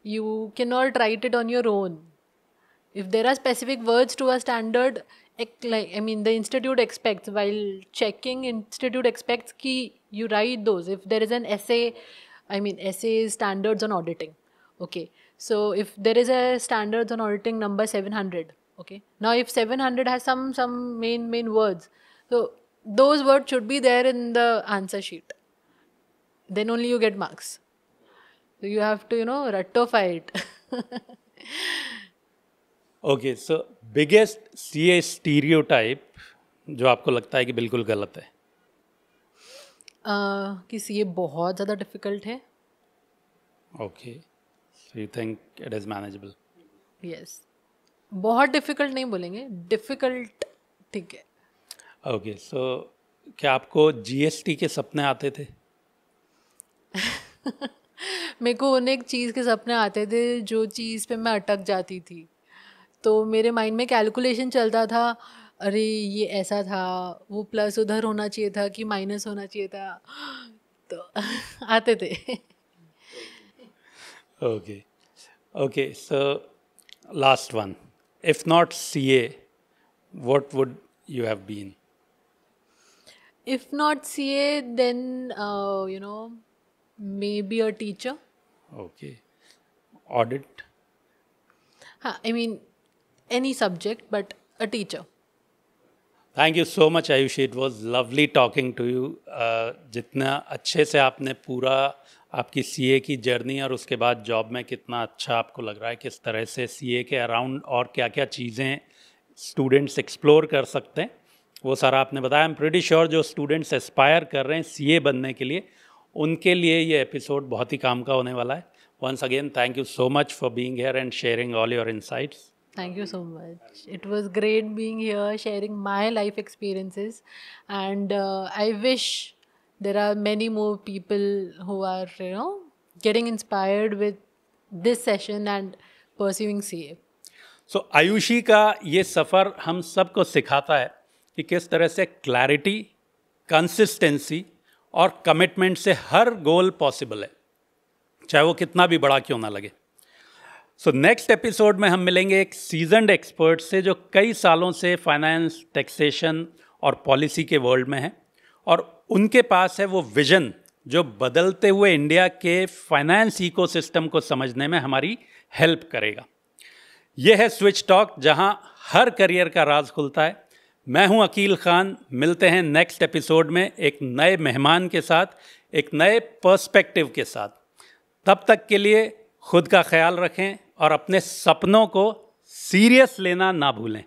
you cannot write it on your own. If there are specific words to a standard, the institute expects, while checking, institute expects ki you write those. If there is an essay, essay is standards on auditing. Okay. So if there is a standards on auditing number 700, okay. Now if 700 has some main words, so those words should be there in the answer sheet. Then only you get marks. So you have to, ratify it. Okay. So biggest CA stereotype जो आपको लगता है कि बिल्कुल गलत है? कि CA बहुत ज़्यादा डिफिकल्ट है. Okay. So you think it is manageable? Yes. बहुत डिफिकल्ट नहीं बोलेंगे, डिफिकल्ट ठीक है. ओके. सो क्या आपको GST के सपने आते थे? मेरे को उन एक चीज़ के सपने आते थे जो चीज़ पे मैं अटक जाती थी. तो मेरे माइंड में कैलकुलेशन चलता था, अरे ये ऐसा था, वो प्लस उधर होना चाहिए था कि माइनस होना चाहिए था. तो आते थे. Okay. Okay. So last one. If not CA, what would you have been? If not CA, then maybe a teacher. Okay, audit? I mean, any subject, but a teacher. Thank you so much Ayushi, it was lovely talking to you. जितना अच्छे से आपने पूरा आपकी CA की journey और उसके बाद जॉब में कितना अच्छा आपको लग रहा है, किस तरह से सीए के अराउंड और क्या क्या चीज़ें स्टूडेंट्स एक्सप्लोर कर सकते हैं, वो सारा आपने बताया। आई एम प्रीटी श्योर जो स्टूडेंट्स एस्पायर कर रहे हैं सीए बनने के लिए, उनके लिए ये एपिसोड बहुत ही काम का होने वाला है। Once again thank you so much for being here and sharing all your insights. Thank you so much. It was great being here, sharing my life experiences, and I wish there are many more people who are, getting inspired with this session and pursuing CA. सो आयुषी का ये सफ़र हम सबको सिखाता है कि किस तरह से क्लैरिटी, कंसिस्टेंसी और कमिटमेंट से हर गोल पॉसिबल है, चाहे वो कितना भी बड़ा क्यों ना लगे। सो नेक्स्ट एपिसोड में हम मिलेंगे एक सीजन्ड एक्सपर्ट से जो कई सालों से फाइनेंस, टैक्सेशन और पॉलिसी के वर्ल्ड में है, और उनके पास है वो विजन जो बदलते हुए इंडिया के फाइनेंस इकोसिस्टम को समझने में हमारी हेल्प करेगा। यह है स्विच टॉक, जहां हर करियर का राज खुलता है। मैं हूं अकील खान। मिलते हैं नेक्स्ट एपिसोड में एक नए मेहमान के साथ, एक नए पर्सपेक्टिव के साथ। तब तक के लिए खुद का ख्याल रखें और अपने सपनों को सीरियस लेना ना भूलें।